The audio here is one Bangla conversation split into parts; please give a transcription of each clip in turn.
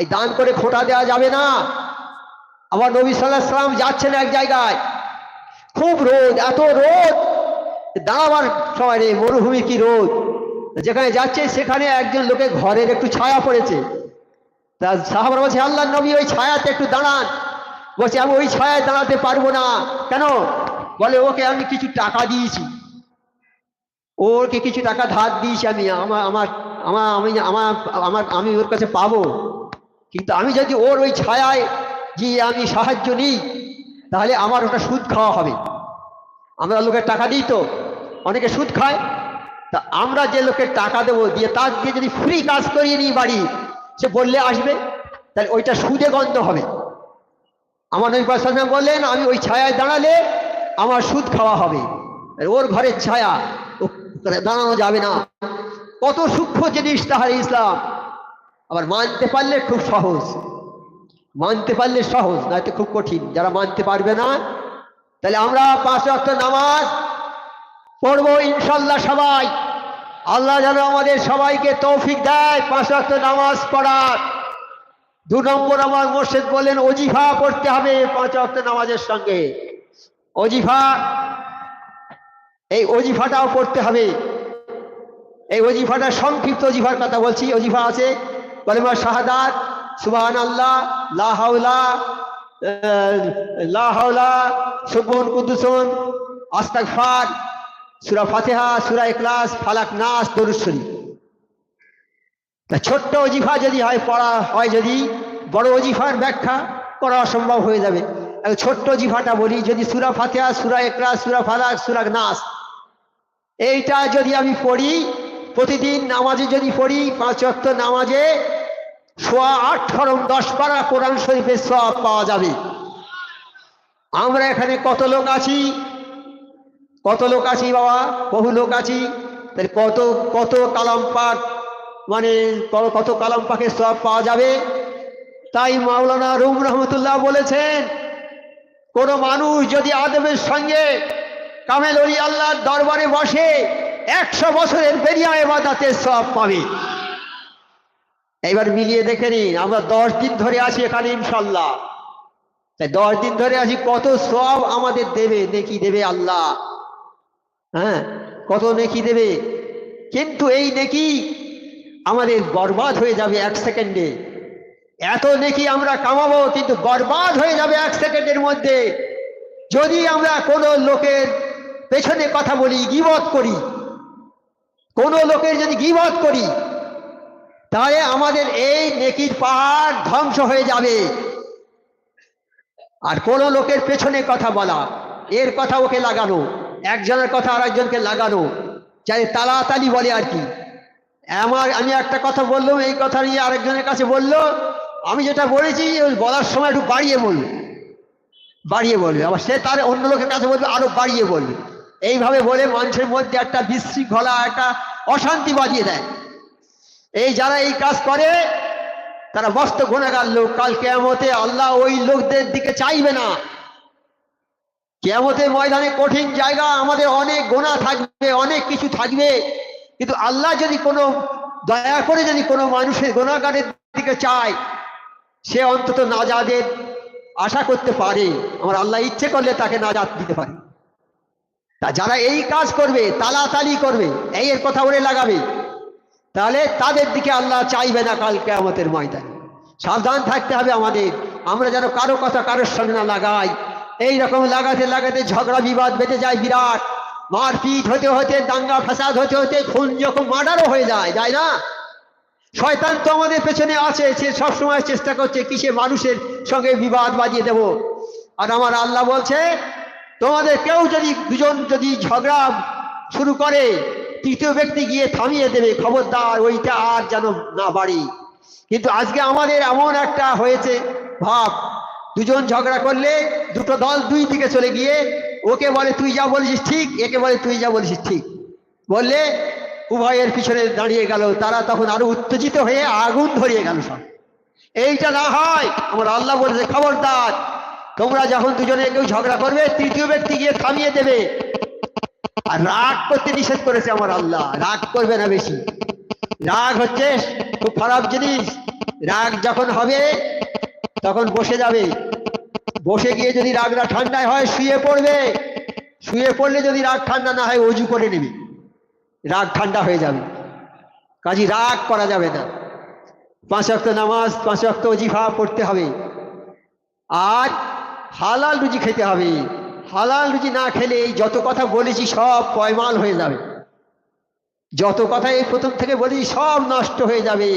এই দান করে খোঁটা দেওয়া যাবে না। আমার নবী সাল্লাল্লাহু আলাইহি সাল্লাম যাচ্ছেন এক জায়গায়, খুব রোদ, এত রোদ, দাঁড়াবার সময় নেই, মরুভূমি কি রোদ। যেখানে যাচ্ছে সেখানে একজন লোকের ঘরের একটু ছায়া পড়েছে। তা সাহাবারা বলছে, আল্লাহর নবী ওই ছায়াতে একটু দাঁড়ান। বলছে, আমি ওই ছায়ায় দাঁড়াতে পারবো না। কেন? বলে, ওকে আমি কিছু টাকা দিয়েছি, ওকে কিছু টাকা ধার দিয়েছি, আমি আমার আমার আমার আমি আমার আমার আমি ওর কাছে পাবো, কিন্তু আমি যদি ওর ওই ছায়ায় গিয়ে আমি সাহায্য নিই তাহলে আমার ওটা সুদ খাওয়া হবে। আমরা লোকের টাকা দিই, তো অনেকে সুদ খায়। তা আমরা যে লোকের টাকা দেবো, দিয়ে তার দিয়ে যদি ফ্রি কাজ করিয়ে নিই বাড়ি, সে বললে আসবে, তাহলে ওইটা সুদে গন্ধ হবে। আমার নবী পাক সাল্লাল্লাহু আলাইহি ওয়াসাল্লাম বললেন, আমি ওই ছায়ায় দাঁড়ালে আমার সুদ খাওয়া হবে, ওর ঘরের ছায়া, ও দাঁড়ানো যাবে না। কত সূক্ষ্ম জিনিস তাহলে ইসলাম। আবার মানতে পারলে খুব সহজ, মানতে পারলে সহজ, নয়তো খুব কঠিন। যারা মানতে পারবে না, তাহলে আমরা 5 ওয়াক্ত নামাজ পড়বো ইনশাল্লাহ সবাই। আল্লাহ যেন আমাদের সবাইকে তৌফিক দেয় 5 ওয়াক্ত নামাজ পড়ার। 2 নম্বর, আমার মুর্শিদ বলেন ওজিফা পড়তে হবে 5 ওয়াক্ত নামাজের সঙ্গে। ওজিফা, এই ওজিফাটাও পড়তে হবে। এই ওজিফাটা সংক্ষিপ্ত ওজিফার কথা বলছি। ওজিফা আছে কালেমা শাহাদাত, সুবহানাল্লাহ, লা হাওলা লা হাওলা, সুবহান কুদ্দুসুন, আস্তাগফার, সূরা ফাতিহা, সূরা ইখলাস, ফালাক, নাস, দরুদ শরীফ। তা ছোট্ট ওজিফা যদি হয়, পড়া হয়, যদি বড় ওজিফার ব্যাখ্যা করা অসম্ভব হয়ে যাবে। ছোট্ট ওজিফাটা বলি, যদি সূরা ফাতিহা, সূরা ইখলাস, সূরা ফালাক, সূরা নাস, এইটা যদি আমি পড়ি প্রতিদিন নামাজে, যদি পড়ি 5 ওয়াক্ত নামাজে, 8 10 পারা কোরআন শরীফের সওয়াব পাওয়া যাবে। আমরা এখানে কত লোক আছি, কত লোক আছি বাবা, বহু লোক আছি। তাহলে কত কত কালাম পাক, মানে কত কালাম পাকের সওয়াব পাওয়া যাবে। তাই মাওলানা রুম রহমতুল্লাহ বলেছেন, কোন মানুষ যদি আদবের সঙ্গে কামেল ওলি আল্লাহর দরবারে বসে 100 বছরের বেরিয়া ইবাদতের সওয়াব পাবে। এইবার মিলিয়ে দেখে নিন, আমরা 10 দিন ধরে আছি এখানে ইনশাল্লাহ। তাই 10 দিন ধরে আছি, কত সওয়াব আমাদের দেবে, নেকি দেবে আল্লাহ। হ্যাঁ, কত নেকি দেবে। কিন্তু এই নেকি আমাদের বরবাদ হয়ে যাবে 1 সেকেন্ডে। এত নেকি আমরা কামাবো, কিন্তু বরবাদ হয়ে যাবে 1 সেকেন্ডের মধ্যে। যদি আমরা কোনো লোকের পেছনে কথা বলি, গীবত করি, কোনো লোকের যদি গীবত করি, তাহলে আমাদের এই নেকির পাহাড় ধ্বংস হয়ে যাবে। আর কোনো লোকের পেছনে কথা বলা, এর কথা ওকে লাগানো, একজনের কথা আর একজনকে লাগানো, চাই তালাতালি বলে আর কি। আমি একটা কথা বললাম, এই কথা নিয়ে আরেকজনের কাছে বললো, আমি যেটা বলেছি বলার সময় একটু বাড়িয়ে বলবে, আবার সে তার অন্য লোকের কাছে বলবে, আরো বাড়িয়ে বলবে। এইভাবে বলে মানুষের মধ্যে একটা বিশৃঙ্খলা, একটা অশান্তি বাজিয়ে দেয়। এই যারা এই কাজ করে তারা মস্ত গুনাহগার লোক। কাল কিয়ামতে আল্লাহ ওই লোকদের দিকে চাইবে না। কিয়ামতের ময়দানে কঠিন জায়গা, আমাদের অনেক গুনাহ থাকবে, অনেক কিছু থাকবে, কিন্তু আল্লাহ যদি কোনো দয়া করে যদি কোনো মানুষের গুনাহগারের দিকে চায়, সে অন্তত নাজাতের আশা করতে পারে। আমার আল্লাহ ইচ্ছে করলে তাকে নাজাত দিতে পারে। তা যারা এই কাজ করবে, তালাতালি করবে, এর কথা বলে লাগাবে, তাহলে তাদের দিকে আল্লাহ চাইবে না কাল কিয়ামতের ময়দানে। সাবধান থাকতে হবে আমাদের, আমরা যেন কারো কথা কারোর সঙ্গে না লাগাই। এইরকম লাগাতে লাগাতে ঝগড়া বিবাদ বেঁধে যায় বিরাট, মারপিট হতে হতে, দাঙ্গা ফাসাদ হতে হতে, খুন যখন মার্ডারও হয়ে যায় না। শয়তান তো আমাদের পেছনে আছে, সে সবসময় চেষ্টা করছে কিসে মানুষের সঙ্গে বিবাদ বাজিয়ে দেব। আর আমার আল্লাহ বলছে, তোমাদের কেউ যদি, দুজন যদি ঝগড়া শুরু করে, তৃতীয় ব্যক্তি গিয়ে থামিয়ে দেবে, খবরদার ওইটা আর যেন না বাড়ি। কিন্তু আজকে আমাদের এমন একটা হয়েছে ভাব, দুজন ঝগড়া করলে দুটো দল দুই দিকে চলে গিয়ে ওকে বলে তুই যা বলেছিস ঠিক, একে বলে তুই যা বলেছিস ঠিক, বললে উভয়ের পিছনে দাঁড়িয়ে গেল। তারা তখন আরো উত্তেজিত হয়ে আগুন ধরিয়ে গেল সব। এইটা না হয়, আমার আল্লাহ বলেছে খবরদার, তোমরা যখন দুজনে কেউ ঝগড়া করবে, তৃতীয় ব্যক্তি গিয়ে থামিয়ে দেবে। আর রাগ করতে নিষেধ করেছে আমার আল্লাহ, রাগ করবে না বেশি। রাগ হচ্ছে খুব খারাপ জিনিস। রাগ যখন হবে তখন বসে যাবে, বসে গিয়ে যদি রাগটা ঠান্ডা হয় শুয়ে পড়বে, শুয়ে পড়লে যদি রাগ ঠান্ডা না হয় অজু করে নেবে, রাগ ঠান্ডা হয়ে যাবে। কাজে রাগ করা যাবে না। 5 ওয়াক্ত নামাজ, 5 ওয়াক্ত ওজিফা পড়তে হবে। আর হালাল রুজি খেতে হবে। হালাল রুজি না খেলে এই যত কথা বলেছি সব পয়মাল হয়ে যাবে, যত কথা এই প্রথম থেকে বলেছি সব নষ্ট হয়ে যাবে।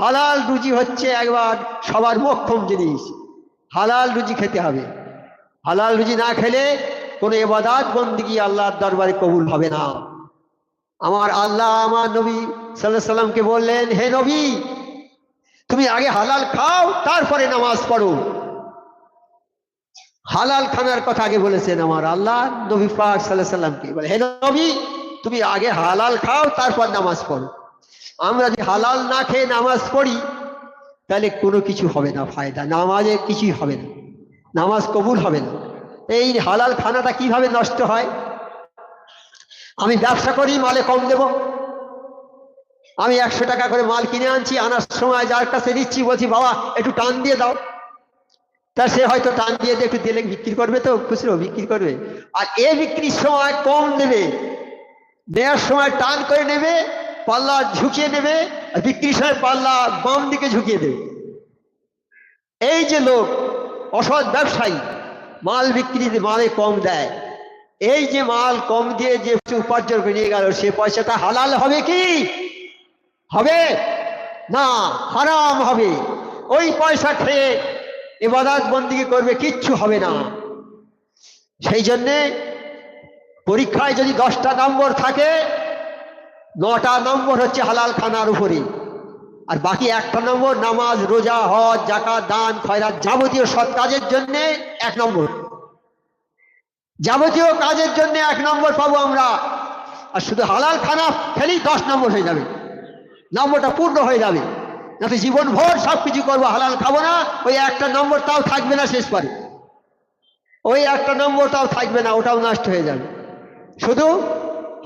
হালাল রুজি হচ্ছে একবার সবার মোক্ষম জিনিস। হালাল রুজি খেতে হবে। হালাল রুজি না খেলে কোনো ইবাদত বন্দেগী আল্লাহর দরবারে কবুল হবে না। আমার আল্লাহ আমার নবী সাল্লাল্লাহু আলাইহি সাল্লামকে বললেন, হে নবী, তুমি আগে হালাল খাও তারপরে নামাজ পড়ো। হালাল খানার কথা আগে বলেছেন আমার আল্লাহ নবী পাক সাল্লাল্লাহু আলাইহি সাল্লামকে, বলে হে নবী, তুমি আগে হালাল খাও তারপর নামাজ পড়ো। আমরা যদি হালাল না খেয়ে নামাজ পড়ি তাহলে কোনো কিছু হবে না, ফায়দা নামাজে কিছুই হবে না, নামাজ কবুল হবে না। এই হালাল খানাটা কিভাবে নষ্ট হয়? আমি ব্যবসা করি, মালে কম দেব। আমি 100 টাকা করে মাল কিনে আনছি, আনার সময় যার কাছে দিচ্ছি বলছি বাবা একটু টান দিয়ে দাও, তা সে হয়তো টান দিয়ে একটু দিলে বিক্রি করবে, তো খুচরো বিক্রি করবে। আর এ বিক্রির সময় কম নেবে, নেওয়ার সময় টান করে নেবে, পাল্লা ঝুঁকিয়ে নেবে, আর বিক্রির সময় পাল্লা বাম দিকে ঝুঁকিয়ে দেবে। এই যে লোক অসৎ ব্যবসায়ী, মাল বিক্রি মালে কম দেয়, এই যে মাল কম দিয়ে যে উপার্জন করে নিয়ে গেল, সে পয়সাটা হালাল হবে কি? হবে না, হারাম হবে। ওই পয়সা খেয়ে ইবাদত বন্দেগী করবে, কিচ্ছু হবে না। সেই জন্যে পরীক্ষায় যদি 10টা নম্বর থাকে, 9টা নম্বর হচ্ছে হালাল খানার উপরে, আর বাকি 1টা নম্বর নামাজ, রোজা, হজ, যাকাত, দান, খয়রাত, যাবতীয় সৎ কাজের জন্য 1 নম্বর। যাবতীয় কাজের জন্য 1 নম্বর পাবো আমরা। আর শুধু হালাল খানা খেলেই 10 নম্বর হয়ে যাবে, নম্বরটা পূর্ণ হয়ে যাবে। না তো জীবন ভোর সবকিছু করবো, হালাল খাবো না, ওই 1টা নম্বর তাও থাকবে না, শেষ পারে ওই 1টা নম্বর তাও থাকবে না, ওটাও নষ্ট হয়ে যাবে। শুধু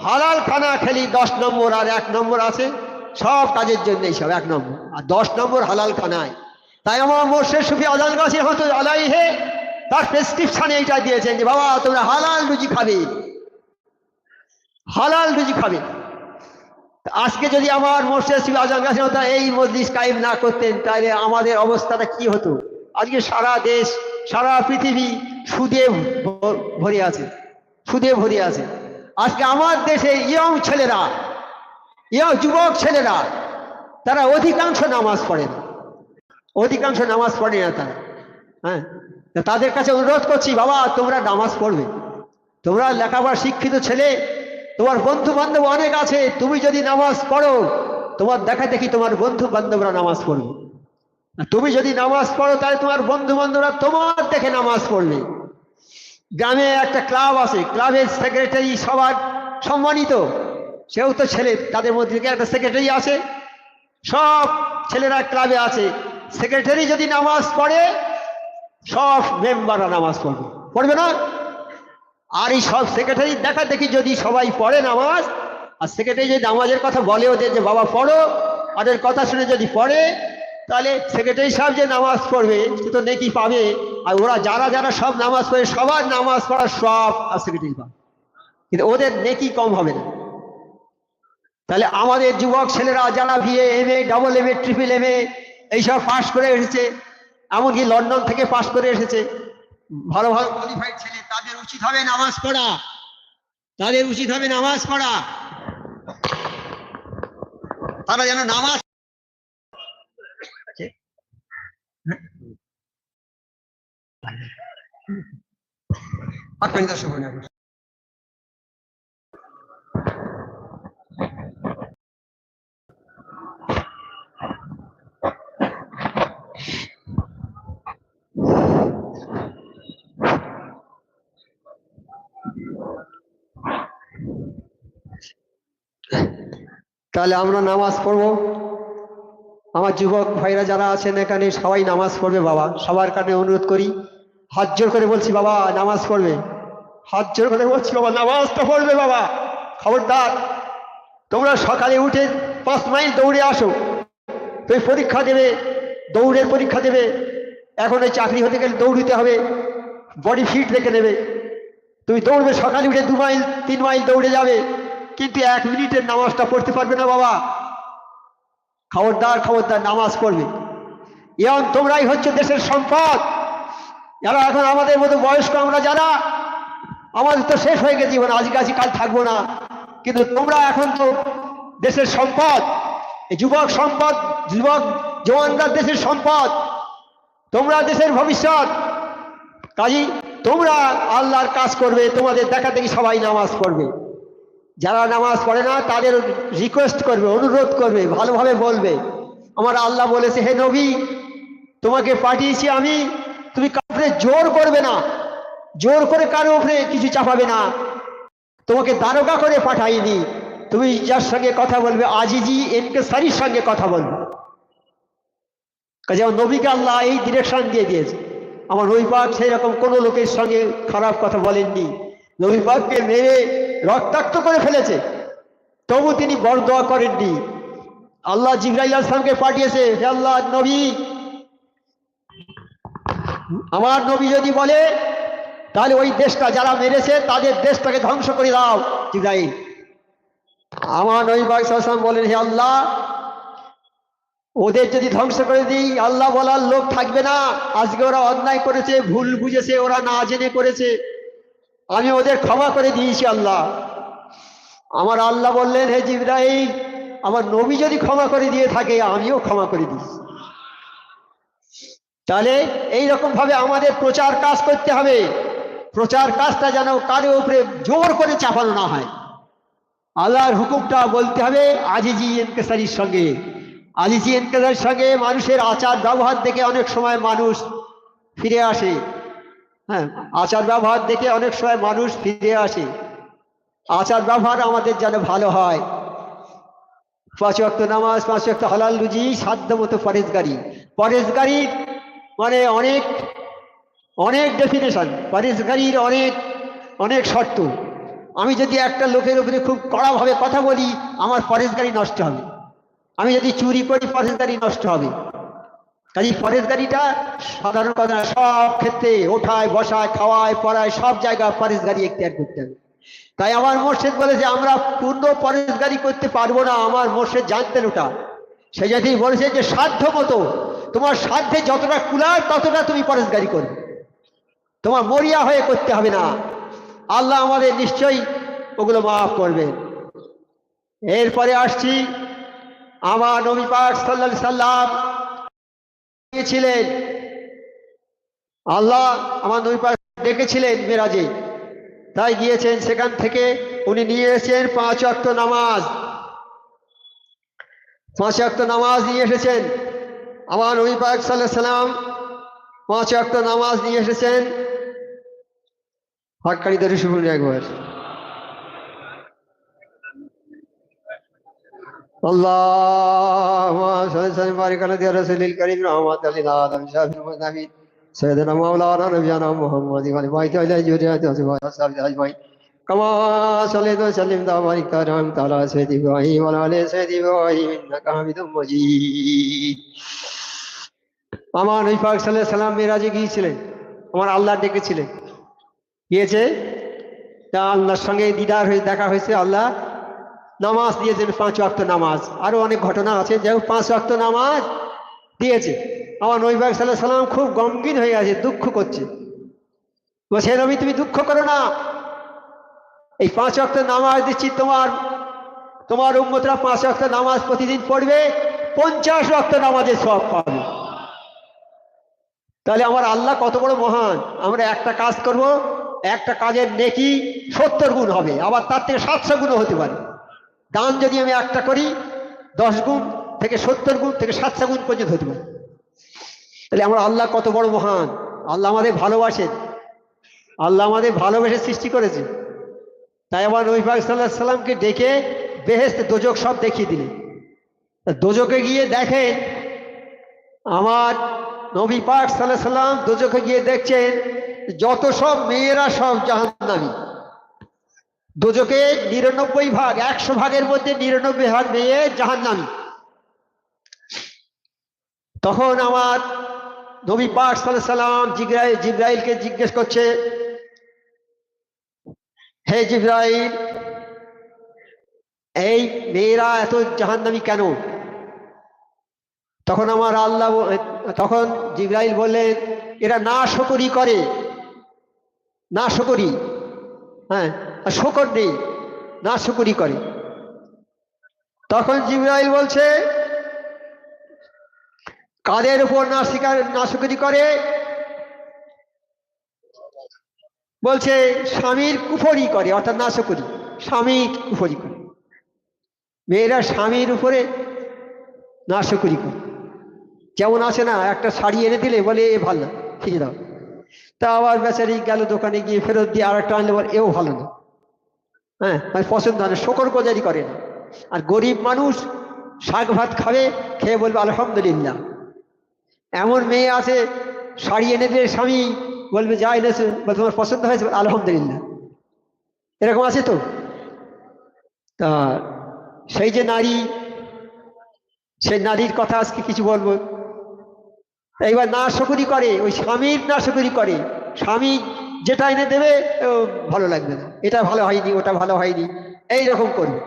হালাল খানা খেলি 10 নম্বর, আর 1 নম্বর আছে সব কাজের জন্য, সব 1 নম্বর, আর 10 নম্বর হালাল খানায়। তাই আমার মোর্শেদ সুফি আজান গাছি রহমাতুল্লাহ আলাইহি তার প্রেসক্রিপশনে এইটা দিয়েছেন যে বাবা তোমরা হালাল রুজি খাবে, হালাল রুজি খাবে। আজকে যদি আমার মোর্শেদ সুফি আজান গাছি এই মজলিস কায়েম না করতেন তাহলে আমাদের অবস্থাটা কি হতো? আজকে সারা দেশ, সারা পৃথিবী সুদে ভরে আছে, সুদে ভরে আছে। আজকে আমার দেশে ইয়ং ছেলেরা, ইয়ং যুবক ছেলেরা, তারা অধিকাংশ নামাজ পড়ে না, অধিকাংশ নামাজ পড়ে না তারা। হ্যাঁ, তাদের কাছে অনুরোধ করছি বাবা তোমরা নামাজ পড়বে, তোমরা লেখাপড়া শিক্ষিত ছেলে, তোমার বন্ধু বান্ধব অনেক আছে, তুমি যদি নামাজ পড়ো তোমার দেখা দেখি তোমার বন্ধু বান্ধবরা নামাজ পড়বে। তুমি যদি নামাজ পড়ো তাহলে তোমার বন্ধু বান্ধবরা তোমার দেখে নামাজ পড়বে। গ্রামে একটা ক্লাব আছে, ক্লাবের সেক্রেটারি সবার সম্মানিত, সেও তো ছেলে, তাদের মধ্যে একটা সেক্রেটারি আছে, সব ছেলেরা ক্লাবে আছে। সেক্রেটারি যদি নামাজ পড়ে সব মেম্বাররা নামাজ পড়বে, পড়বে না? আর এই সব সেক্রেটারি দেখা দেখি যদি সবাই পড়ে নামাজ, আর সেক্রেটারি যদি নামাজের কথা বলে ওদের যে বাবা পড়ো, ওদের কথা শুনে যদি পড়ে, তাহলে সেক্রেটারি সাহেব যে নামাজ পড়বে সে তো নেকি পাবে, আর ওরা যারা যারা সব নামাজ পড়ে সবার নামাজ পড়ার সব আর সেক্রেটারি পাবে, কিন্তু ওদের নেকি কম হবে না। তাহলে আমাদের যুবক ছেলেরা যারা BA, MA, double MA, triple MA এইসব পাশ করে এসেছে, এমনকি লন্ডন থেকে পাশ করে এসেছে, ভালো ভালো কোয়ালিফাইড ছেলে, তাদের উচিত হবে নামাজ পড়া, তাদের উচিত হবে নামাজ পড়া। তারা যেন নামাজ তাহলে আমরা নামাজ পড়বো। আমার যুবক ভাইরা যারা আছেন এখানে সবাই নামাজ পড়বে বাবা, সবার কাছে অনুরোধ করি, হাত জোর করে বলছি বাবা নামাজ পড়বে, হাত জোর করে বলছি বাবা নামাজটা পড়বে বাবা। খবরদার, তোমরা সকালে উঠে 5 মাইল দৌড়ে আসো, তুমি পরীক্ষা দেবে, দৌড়ের পরীক্ষা দেবে। এখন ওই চাকরি হতে গেলে দৌড়িতে হবে, বডি ফিট রেখে নেবে। তুমি দৌড়বে, সকালে উঠে 2 মাইল 3 মাইল দৌড়ে যাবে, কিন্তু 1 মিনিটের নামাজটা পড়তে পারবে না বাবা। খবরদার খবরদার, নামাজ পড়বে। এবং তোমরাই হচ্ছে দেশের সম্পদ। যারা এখন আমাদের মতো বয়স্ক আমরা যারা, আমাদের তো শেষ হয়ে গেছে জীবন, আজকে আছি কাল থাকবো না, কিন্তু তোমরা এখন তো দেশের সম্পদ। এই যুবক সম্পদ, যুবক জওয়ানরা দেশের সম্পদ, তোমরা দেশের ভবিষ্যৎ। কাজী তোমরা আল্লাহর কাজ করবে, তোমাদের দেখা দেখি সবাই নামাজ পড়বে। যারা নামাজ পড়ে না তাদের রিকোয়েস্ট করবে, অনুরোধ করবে, ভালোভাবে বলবে। আমার আল্লাহ বলেছে, হে নবী, তোমাকে পাঠিয়েছি আমি, তুমি কাউকে জোর করবে না, জোর করে কারো উপরে কিছু চাপাবে না। তোমাকে দারোগা করে পাঠাইনি, তুমি যার সঙ্গে কথা বলবে আজিজি এনকেসারির সঙ্গে কথা বলবে। কাজে আমার নবীকে আল্লাহ এই ডিরেকশন দিয়ে দিয়েছে। আমার নবী পাক সেই রকম কোনো লোকের সঙ্গে খারাপ কথা বলেননি। নবী পাককে মেরে রক্তাক্ত করে ফেলেছে, তবু তিনি বরদোয়া করেননি। আল্লাহ জিবরাইল আলাইহিস সালামকে পাঠিয়েছে, হে আল্লাহ নবী, আমার নবী যদি বলে তাহলে ওই দেশটা যারা মেরেছে তাদের দেশটাকে ধ্বংস করে দাও। জিবরাইল, আমার নবী পাক সাল্লাল্লাহু আলাইহি ওয়াসাল্লাম বলেন, হে আল্লাহ, ওদের যদি ধ্বংস করে দিই আল্লাহ বলার লোক থাকবে না। আজকে ওরা অন্যায় করেছে, ভুল বুঝেছে, ওরা না জেনে করেছে, আমি ওদের ক্ষমা করে দিয়েছি আল্লাহ। আমার আল্লাহ বললেন, হে জিবরাইল, আমার নবী যদি ক্ষমা করে দিয়ে থাকে আমিও ক্ষমা করে দিয়েছি। তাহলে এইরকম ভাবে আমাদের প্রচার কাজ করতে হবে। প্রচার কাজটা যেন কারো উপরে জোর করে চাপানো না হয়। আল্লাহর হুকুমটা বলতে হবে আজিজি এনকেসারির সঙ্গে। আজিজি এনকেসারির সঙ্গে মানুষের আচার ব্যবহার দেখে অনেক সময় মানুষ ফিরে আসে। হ্যাঁ, আচার ব্যবহার দেখে অনেক সময় মানুষ ফিরে আসে। আচার ব্যবহার আমাদের যেন ভালো হয়। 5 ওয়াক্ত নামাজ, 5 ওয়াক্ত হালাল রুজি, সাধ্য মতো পরেজগারি। পরেজগারি মানে অনেক অনেক ডেফিনেশন, পরেজগারির অনেক অনেক শর্ত। আমি যদি একটা লোকের উপরে খুব কড়াভাবে কথা বলি আমার পরেজগারি নষ্ট হবে। আমি যদি চুরি করি পরেজগারি নষ্ট হবে। কাজে পরেজগারিটা সাধারণ কথা, সব ক্ষেত্রে ওঠায় বসায় খাওয়ায় পড়ায় সব জায়গায় পরেজগারি এখতিয়ার করতে হবে। তাই আমার মোর্শেদ বলেছে আমরা পূর্ণ পরেজগারি করতে পারবো না। আমার মোর্শেদ জানতেন ওটা, সে যদি বলেছে যে সাধ্য মতো, তোমার সাধ্যে যতটা কুলায় ততটা তুমি পরেজগারি করবে, তোমার মরিয়া হয়ে করতে হবে না। আল্লাহ আমাদের নিশ্চয়ই ওগুলো মাফ করবেন। এরপরে আসছি, আমার নবী পাক সাল্লাল্লাহু আলাইহি সাল্লাম ছিলেন, আল্লাহ আমার নবী পাক ডেকেছিলেন মেরাজে, তাই গিয়েছেন। সেখান থেকে উনি নিয়ে এসেছেন 5 ওয়াক্ত নামাজ। 5 ওয়াক্ত নামাজ নিয়ে এসেছেন আমার নবী পাক সাল্লাল্লাহু আলাইহি সাল্লাম। 5 ওয়াক্ত নামাজ নিয়ে এসেছেন। হক্কানি ধরে শুনুন একবার। আল্লাহুম্মা সাল্লি বারিক আলা রাসূলিল কারীম রাহমাতাল লিল আলামিন শাফিউল মুজতাহিদিন সাইয়্যিদিনা মাওলানা নবিয়ানা মুহাম্মাদি ওয়া আলিহি জুরিয়াতি ওয়া সাহবিহি আজমাইন কামা সাল্লাল্লাহু আলাইহি ওয়া সাল্লাম বারিক তাআলা সাইয়্যিদি ইব্রাহিম ওয়া আলা আলি সাইয়্যিদি ইব্রাহিম ইন্নাকা হামিদুম মাজিদ। আমার নবী পাক সাল্লাল্লাহু আলাইহি সাল্লাম মেরাজে গিয়েছিলেন, আমার আল্লাহ ডেকেছিলেন, গিয়েছে। তা আল্লাহর সঙ্গে দিদার হয়ে দেখা হয়েছে। আল্লাহ নামাজ দিয়েছেন 5 ওয়াক্ত নামাজ। আরো অনেক ঘটনা আছে, যাই হোক 5 ওয়াক্ত নামাজ দিয়েছে। আমার নবী পাক সাল্লাল্লাহু আলাইহি সাল্লাম খুব গমগিন হয়ে আছে, দুঃখ করছে। বলছে, হে নবী তুমি দুঃখ করো না, এই 5 ওয়াক্ত নামাজ দিচ্ছি, তোমার উম্মতরা 5 ওয়াক্ত নামাজ প্রতিদিন পড়বে, 50 ওয়াক্ত নামাজের সওয়াব পাবে। তাহলে আমার আল্লাহ কত বড় মহান। আমরা একটা কাজ করব, একটা কাজের নেকি 70 গুণ হবে, আবার তার থেকে 700 গুণও হতে পারে। দান যদি আমি একটা করি 10 গুণ থেকে 70 গুণ থেকে 700 গুণ পর্যন্ত হতে পারে। তাহলে আমার আল্লাহ কত বড় মহান। আল্লাহ আমাদের ভালোবাসেন, আল্লাহ আমাদের ভালোবেসে সৃষ্টি করেছে। তাই আমার নবী পাক সাল্লাল্লাহু আলাইহি সাল্লামকে ডেকে বেহেশত দোজখ সব দেখিয়ে দিলেন। দোজখে গিয়ে দেখেন, আমার নবী পাক সাল্লাল্লাহু আলাইহি সাল্লাম দোজখে গিয়ে দেখছেন যত সব মেয়েরা সব জাহান্নামী। দোজখে 99 ভাগ, 100 ভাগের মধ্যে 99 ভাগ মেয়ে জাহান্নামী। তখন আমার নবী পাক সাল্লাল্লাহু আলাইহি সাল্লাম জিবরাইলকে জিজ্ঞেস করছে, হে জিবরাইল, এই মেয়েরা এত জাহান্নামী কেন? তখন আমার আল্লাহ, তখন জিবরাইল বললেন, এরা নাশকরি করে, নাশকরি, হ্যাঁ, আর শকর নেই, নাশকরি করে। তখন জিবরাইল বলছে, কাদের উপর নাশকরি করে? বলছে স্বামীর কুফরি করে, অর্থাৎ নাশকরি, স্বামী কুফরি করে। মেয়েরা স্বামীর উপরে নাশকরি করে। যেমন আছে না, একটা শাড়ি এনে দিলে বলে এ ভালো না, ফিরে দাও, তা আবার বেচারি গেল দোকানে গিয়ে ফেরত দিয়ে আর একটা আনলে বলে এও ভালো না, হ্যাঁ, মানে পছন্দ হয় না, শকর গোজারি করে না। আর গরিব মানুষ শাক ভাত খাবে, খেয়ে বলবে আলহামদুলিল্লাহ। এমন মেয়ে আছে, শাড়ি এনে দিলে স্বামী বলবে যা এনেছে, বলে তোমার পছন্দ হয়েছে, আলহামদুলিল্লাহ। এরকম আছে তো। তা সেই যে নারী, সেই নারীর কথা আজকে কিছু বলবো। এইবার নাশকরি করে, ওই স্বামীর নাশকরি করে। স্বামী যেটা এনে দেবে ভালো লাগবে না, এটা ভালো হয়নি, ওটা ভালো হয়নি, এইরকম করবে।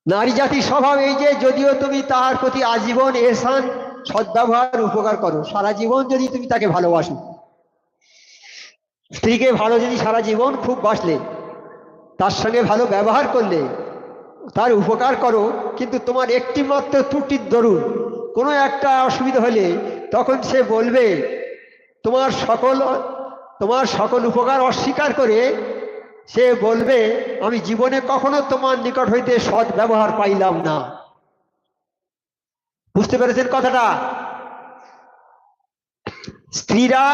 নারী জাতির স্বভাব এই যে, যদিও তুমি তার প্রতি আজীবন এহসান, সদ্ব্যবহার, উপকার করো, সারা জীবন যদি তুমি তাকে ভালোবাসো, স্ত্রীকে ভালো যদি সারা জীবন খুব বাসলে, তার সঙ্গে ভালো ব্যবহার করলে, তার উপকার করো, কিন্তু তোমার একটি মাত্র ত্রুটির দরুন কোনো একটা অসুবিধা হলে তখন সে বলবে, তোমার সকল উপকার অস্বীকার করে সে বলবে, আমি জীবনে কখনো তোমার নিকট হইতে সৎ ব্যবহার পাইলাম না। বুঝতে পেরেছেন কথাটা? স্ত্রীরা,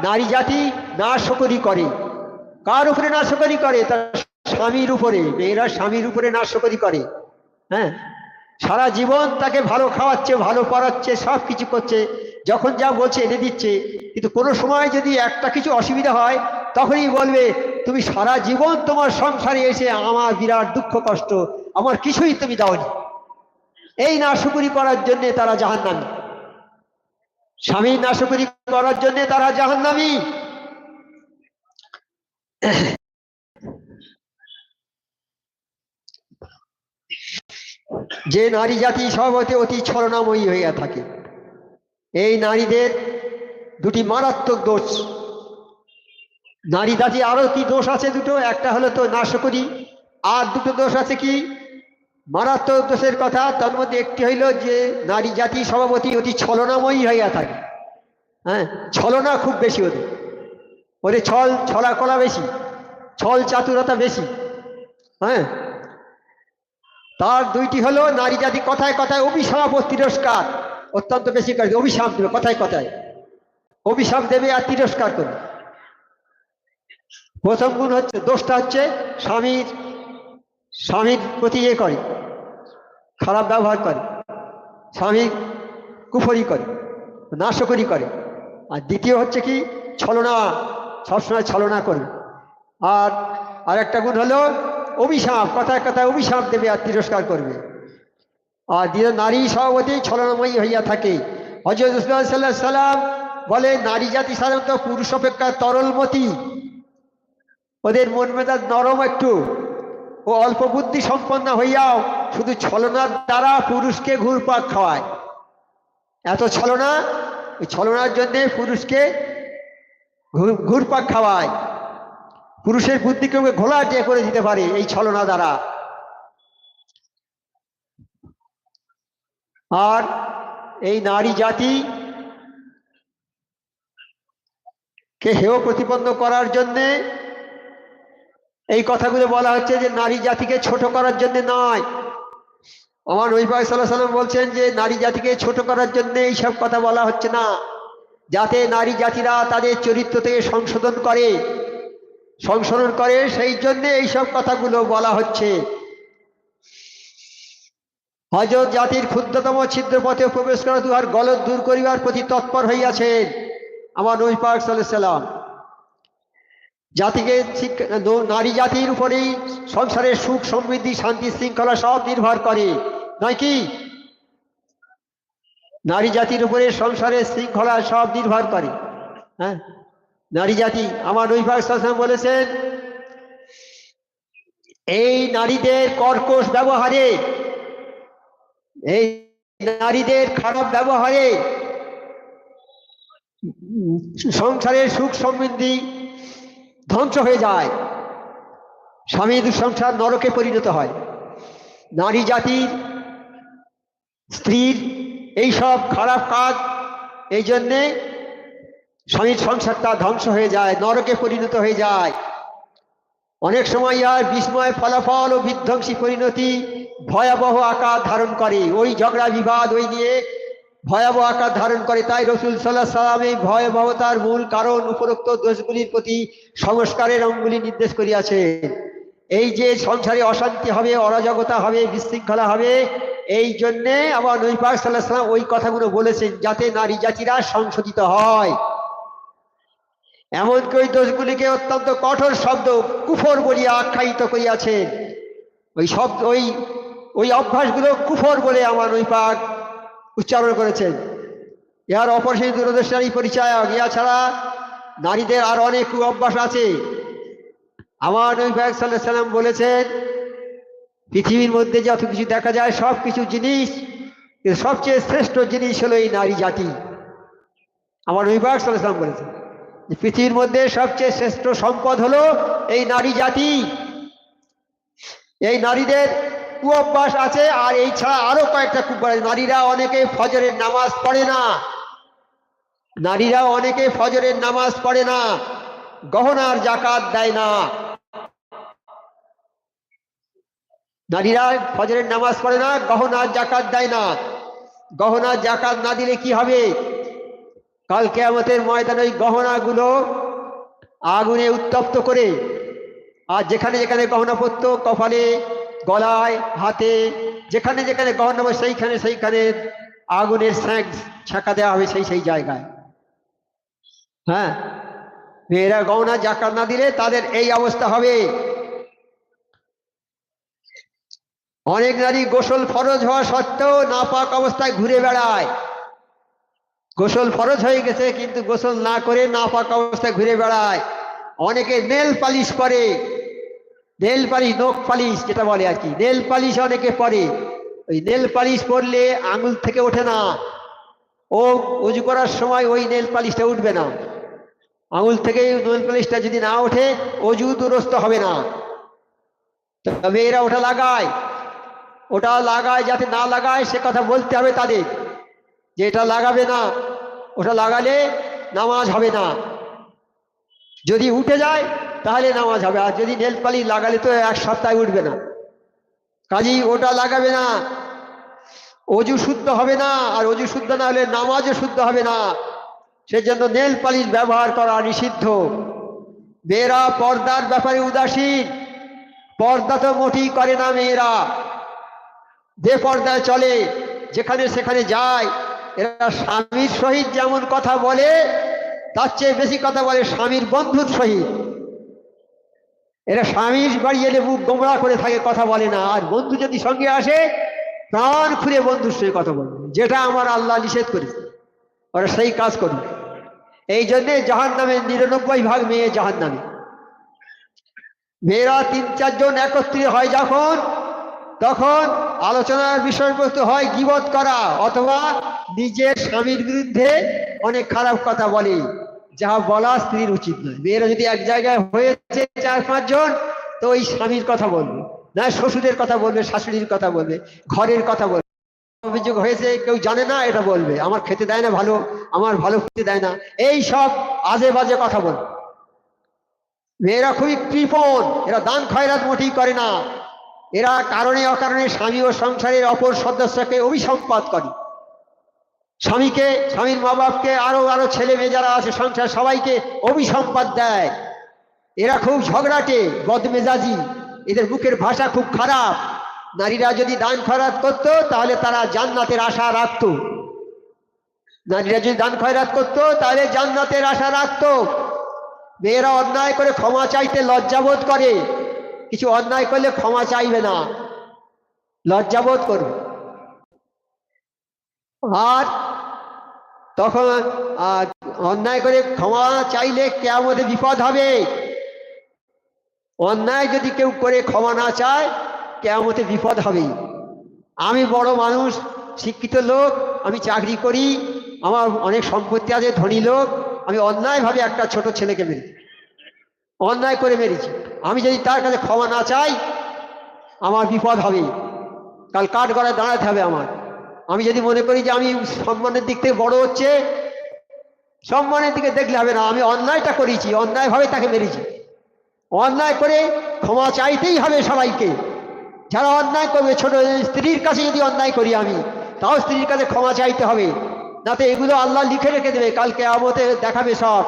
নারী জাতি নাশকরি করে। কার উপরে নাশকরি করে? তার স্বামীর উপরে। মেয়েরা স্বামীর উপরে নাশকরি করে, হ্যাঁ, সারা জীবন তাকে ভালো খাওয়াচ্ছে, ভালো পড়াচ্ছে, সব কিছু করছে, যখন যা বলছে এনে দিচ্ছে, কিন্তু কোনো সময় যদি একটা কিছু অসুবিধা হয় তখনই বলবে, তুমি সারা জীবন তোমার সংসারে এসে আমার বিরাট দুঃখ কষ্ট, আমার কিছুই তুমি দাওনি। এই নাশকরি করার জন্য তারা জাহান্নামী। স্বামী নাশকরি করার জন্য তারা জাহান্নামী। যে নারী জাতি স্বভাবতে অতি ছলনাময়ী হইয়া থাকে, এই নারীদের দুটি মারাত্মক দোষ। নারী জাতি আরো কি দোষ আছে দুটো, একটা হলো তো নাশকরি, আর দুটো দোষ আছে কি মারাত্মক দোষের কথা। তার মধ্যে একটি হইল যে নারী জাতি স্বভাবতই অতি ছলনাময়ী হইয়া থাকে, হ্যাঁ, ছলনা খুব বেশি, ওদের ছলা কলা বেশি, ছল চাতুরতা বেশি, হ্যাঁ। তার দুইটি হলো, নারী জাতি কথায় কথায় অভিশাপ ও তিরস্কার অত্যন্ত বেশি করে। অভিশাপ দেবে, কথায় কথায় অভিশাপ দেবে আর তিরস্কার করবে। প্রথম গুণ হচ্ছে, দোষটা হচ্ছে স্বামীর প্রতি ইয়ে করে, খারাপ ব্যবহার করে, স্বামীর কুফরি করে, নাশকরি করে। আর দ্বিতীয় হচ্ছে কি, ছলনা, সবসময় ছলনা করবে। আর একটা গুণ হলো অভিশাপ, কথায় কথায় অভিশাপ দেবে আর তিরস্কার করবে। আর নারী স্বভাবতই ছলনাময়ী হইয়া থাকে। হযরত রাসূলুল্লাহ সাল্লাল্লাহু আলাইহি সাল্লাম বলে, নারী জাতি সাধারণত পুরুষ অপেক্ষা তরলমতি, ওদের মন মেজাজ নরম একটু, ও অল্প বুদ্ধি সম্পন্ন হইয়াও শুধু ছলনার দ্বারা পুরুষকে ঘুরপাক খাওয়ায়। এত ছলনা, ওই ছলনার জন্য পুরুষকে ঘুরপাক খাওয়ায়, পুরুষের বুদ্ধিকে ঘোলাটে করে দিতে পারে এই ছলনা দ্বারা। আর এই নারী জাতি কে হেয় প্রতিপন্ন করার জন্যে এই কথাগুলো বলা হচ্ছে, যে নারী জাতিকে ছোট করার জন্য নয়। আমার নবী পাক সাল্লাল্লাহু আলাইহি ওয়াসাল্লাম বলছেন যে নারী জাতিকে ছোট করার জন্য এইসব কথা বলা হচ্ছে না, যাতে নারী জাতিরা তাদের চরিত্র থেকে সংশোধন করে, সেই জন্য এইসব কথাগুলো বলা হচ্ছে। হযরত জাতির ক্ষুদ্রতম ছিদ্র পথে প্রবেশ করা উহার গলদ দূর করিবার প্রতি তৎপর হইয়াছেন আমার নবী পাক সাল্লাল্লাহু আলাইহি ওয়াসাল্লাম। জাতিকে, নারী জাতির উপরেই সংসারের সুখ, সমৃদ্ধি, শান্তি, শৃঙ্খলা সব নির্ভর করে, নয় কি? নারী জাতির উপরে সংসারের শৃঙ্খলা সব নির্ভর করে। হ্যাঁ, নারী জাতি, আমার নবী পাক সাল্লাল্লাহু আলাইহি ওয়াসাল্লাম বলেছেন, এই নারীদের কর্কশ ব্যবহারে, এই নারীদের খারাপ ব্যবহারে সংসারের সুখ সমৃদ্ধি ধ্বংস হয়ে যায়, স্বামীর সংসার নরকে পরিণত হয়। নারী জাতির, স্ত্রীর এই সব খারাপ কাজ, এই জন্যে স্বামীর সংসারটা ধ্বংস হয়ে যায়, নরকে পরিণত হয়ে যায়। অনেক সময় আর বিস্ময় ফলাফল ও বিধ্বংসী পরিণতি ভয়াবহ আকার ধারণ করে। ওই ঝগড়া বিবাদ ওই নিয়ে ভয়াবহ আকার ধারণ করে। তাই রাসূল সাল্লাল্লাহু আলাইহি ওয়াসাল্লাম এই ভয়াবহতার মূল কারণ উপরোক্ত দোষগুলির প্রতি সংস্কারের অঙ্গুলি নির্দেশ করিয়াছেন। এই যে সংসারে অশান্তি হবে, অরাজকতা হবে, বিশৃঙ্খলা হবে, এই জন্যে আবার নবী পাক সাল্লাল্লাহু আলাইহি ওয়াসাল্লাম ওই কথাগুলো বলেছেন, যাতে নারী জাতিরা সংশোধিত হয়। এমনকি ওই দোষগুলিকে অত্যন্ত কঠোর শব্দ কুফর বলিয়া আখ্যায়িত করিয়াছেন। ওই শব্দ, ওই অভ্যাসগুলো কুফর বলে আমার নবী পাক উচ্চারণ করেছেন। ইহার অপরিসীম দূরদর্শী পরিচয়ক। ইহা ছাড়া নারীদের আর অনেক অভ্যাস আছে। আমার নবী পাক সাল্লাল্লাহু আলাইহি ওয়াসাল্লাম বলেছেন, পৃথিবীর মধ্যে যত কিছু দেখা যায় সব কিছু জিনিস, সবচেয়ে শ্রেষ্ঠ জিনিস হলো এই নারী জাতি। আমার নবী পাক সাল্লাল্লাহু আলাইহি ওয়াসাল্লাম বলেছেন যে পৃথিবীর মধ্যে সবচেয়ে শ্রেষ্ঠ সম্পদ হলো এই নারী জাতি। এই নারীদের কুঅভ্যাস আছে, আর এই ছাড়া আরো কয়েকটা কুঅভ্যাস। নারীরা অনেকে ফজরের নামাজ পড়ে না, নারীরা অনেকে ফজরের নামাজ পড়ে না, গহনার জাকাত দেয় না। নারীরা ফজরের নামাজ পড়ে না, গহনার জাকাত দেয় না। গহনার জাকাত না দিলে কি হবে? কাল কিয়ামতের ময়দানে ওই গহনাগুলো আগুনে উত্তপ্ত করে, আর যেখানে যেখানে গহনা পড়তো, কপালে, গলায়, হাতে, যেখানে যেখানে গহনা সেইখানে সেইখানে আগুনের ছ্যাঁকা দেওয়া হবে সেই জায়গায়। হ্যাঁ, মেয়েরা গহনা জাকাত না দিলে তাদের এই অবস্থা হবে। অনেক নারী গোসল ফরজ হওয়া সত্ত্বেও নাপাক অবস্থায় ঘুরে বেড়ায়। গোসল ফরজ হয়ে গেছে কিন্তু গোসল না করে নাপাক অবস্থায় ঘুরে বেড়ায়। অনেকে নেল পালিশ করে, নেল পালিশ, নখ পালিশ যেটা বলে আর কি, নেল পালিশ অনেকে পরে। ওই নেল পালিশ পরলে আঙুল থেকে ওঠে না, ও উজু করার সময় ওই নেল পালিশটা উঠবে না। আঙুল থেকে নেল পালিশটা যদি না ওঠে অজু দুরস্ত হবে না। তবে এরা ওটা লাগায়, ওটা লাগায়, যাতে না লাগায় সে কথা বলতে হবে তাদের, যে এটা লাগাবে না, ওটা লাগালে নামাজ হবে না। যদি উঠে যায় তাহলে নামাজ হবে, আর যদি নেল পালিশ লাগালে তো এক সপ্তাহে উঠবে না। কাজেই ওটা লাগাবে না, অজু শুদ্ধ হবে না, আর অজু শুদ্ধ না হলে নামাজও শুদ্ধ হবে না। সেজন্য নেল পালিশ ব্যবহার করা নিষিদ্ধ। মেয়েরা পর্দার ব্যাপারে উদাসীন, পর্দা তো মোটেই করে না মেয়েরা। বেপর্দায় চলে, যেখানে সেখানে যায়। এরা স্বামীর সহিত যেমন কথা বলে তার চেয়ে বেশি কথা বলে স্বামীর বন্ধুর সহিত। এরা স্বামীর বাড়ি এলে মুখ গোমড়া করে থাকে, কথা বলে না। আর বন্ধু যদি সঙ্গে আসে প্রাণ খুলে বন্ধুর সঙ্গে কথা বলবে, যেটা আমার আল্লাহ নিষেধ করেছে, ওরা সেই কাজ করবে। এই জন্যে জাহান্নামে 99 মেয়ে জাহান্নামে। মেয়েরা 3-4 জন একত্রিত হয় যখন, তখন আলোচনার বিষয়বস্তু হয় গীবত করা, অথবা নিজের স্বামীর বিরুদ্ধে অনেক খারাপ কথা বলে, যা বলা স্ত্রীর উচিত নয়। মেয়েরা যদি এক জায়গায় হয়েছে 4-5 জন, তো ওই স্বামীর কথা বলবে না, শ্বশুরের কথা বলবে, শাশুড়ির কথা বলবে, ঘরের কথা বলবে। অভিযোগ হয়েছে কেউ জানে না এটা বলবে, আমার খেতে দেয় না ভালো, আমার ভালো খেতে দেয় না, এই সব আজে বাজে কথা বলবে। মেয়েরা খুবই কৃপণ, এরা দান খয়রাত মোটেই করে না। এরা কারণে অকারণে স্বামী ও সংসারের অপর সদস্যকে অভিসম্পাত করে। স্বামীকে, স্বামীর মা বাপকে, আরো আরো ছেলে মেয়ে যারা আছে সংসার, সবাইকে অভিসম্পাত দেয়। এরা খুব ঝগড়াটে, বদমেজাজি, এদের মুখের ভাষা খুব খারাপ। নারীরা যদি দান খয়রাত করতো তাহলে তারা জান্নাতের আশা রাখত। নারীরা যদি দান খয়রাত করতো তাহলে জান্নাতের আশা রাখত। মেয়েরা অন্যায় করে ক্ষমা চাইতে লজ্জাবোধ করে, কিছু অন্যায় করলে ক্ষমা চাইবে না, লজ্জাবোধ করবে। আর তখন অন্যায় করে ক্ষমা চাইলে কিয়ামতে বিপদ হবে। অন্যায় যদি কেউ করে ক্ষমা না চায় কিয়ামতে বিপদ হবে। আমি বড় মানুষ, শিক্ষিত লোক, আমি চাকরি করি, আমার অনেক সম্পত্তি আছে, ধনী লোক, আমি অন্যায়ভাবে একটা ছোট ছেলেকে মেরেছি, অন্যায় করে মেরেছি। আমি যদি তার কাছে ক্ষমা না চাই আমার বিপদ হবে, কাল কাঠ গড়ায় দাঁড়াতে হবে আমার। আমি যদি মনে করি যে আমি সম্মানের দিক থেকে বড় হচ্ছে, সম্মানের দিকে দেখলে হবে না, আমি অন্যায়টা করেছি, অন্যায়ভাবে তাকে মেরেছি। অন্যায় করে ক্ষমা চাইতেই হবে সবাইকে। যারা অন্যায় করবে, ছোট স্ত্রীর কাছে যদি অন্যায় করি আমি, তাও স্ত্রীর কাছে ক্ষমা চাইতে হবে, যাতে এগুলো আল্লাহ লিখে রেখে দেবে, কালকে কিয়ামতে দেখাবে সব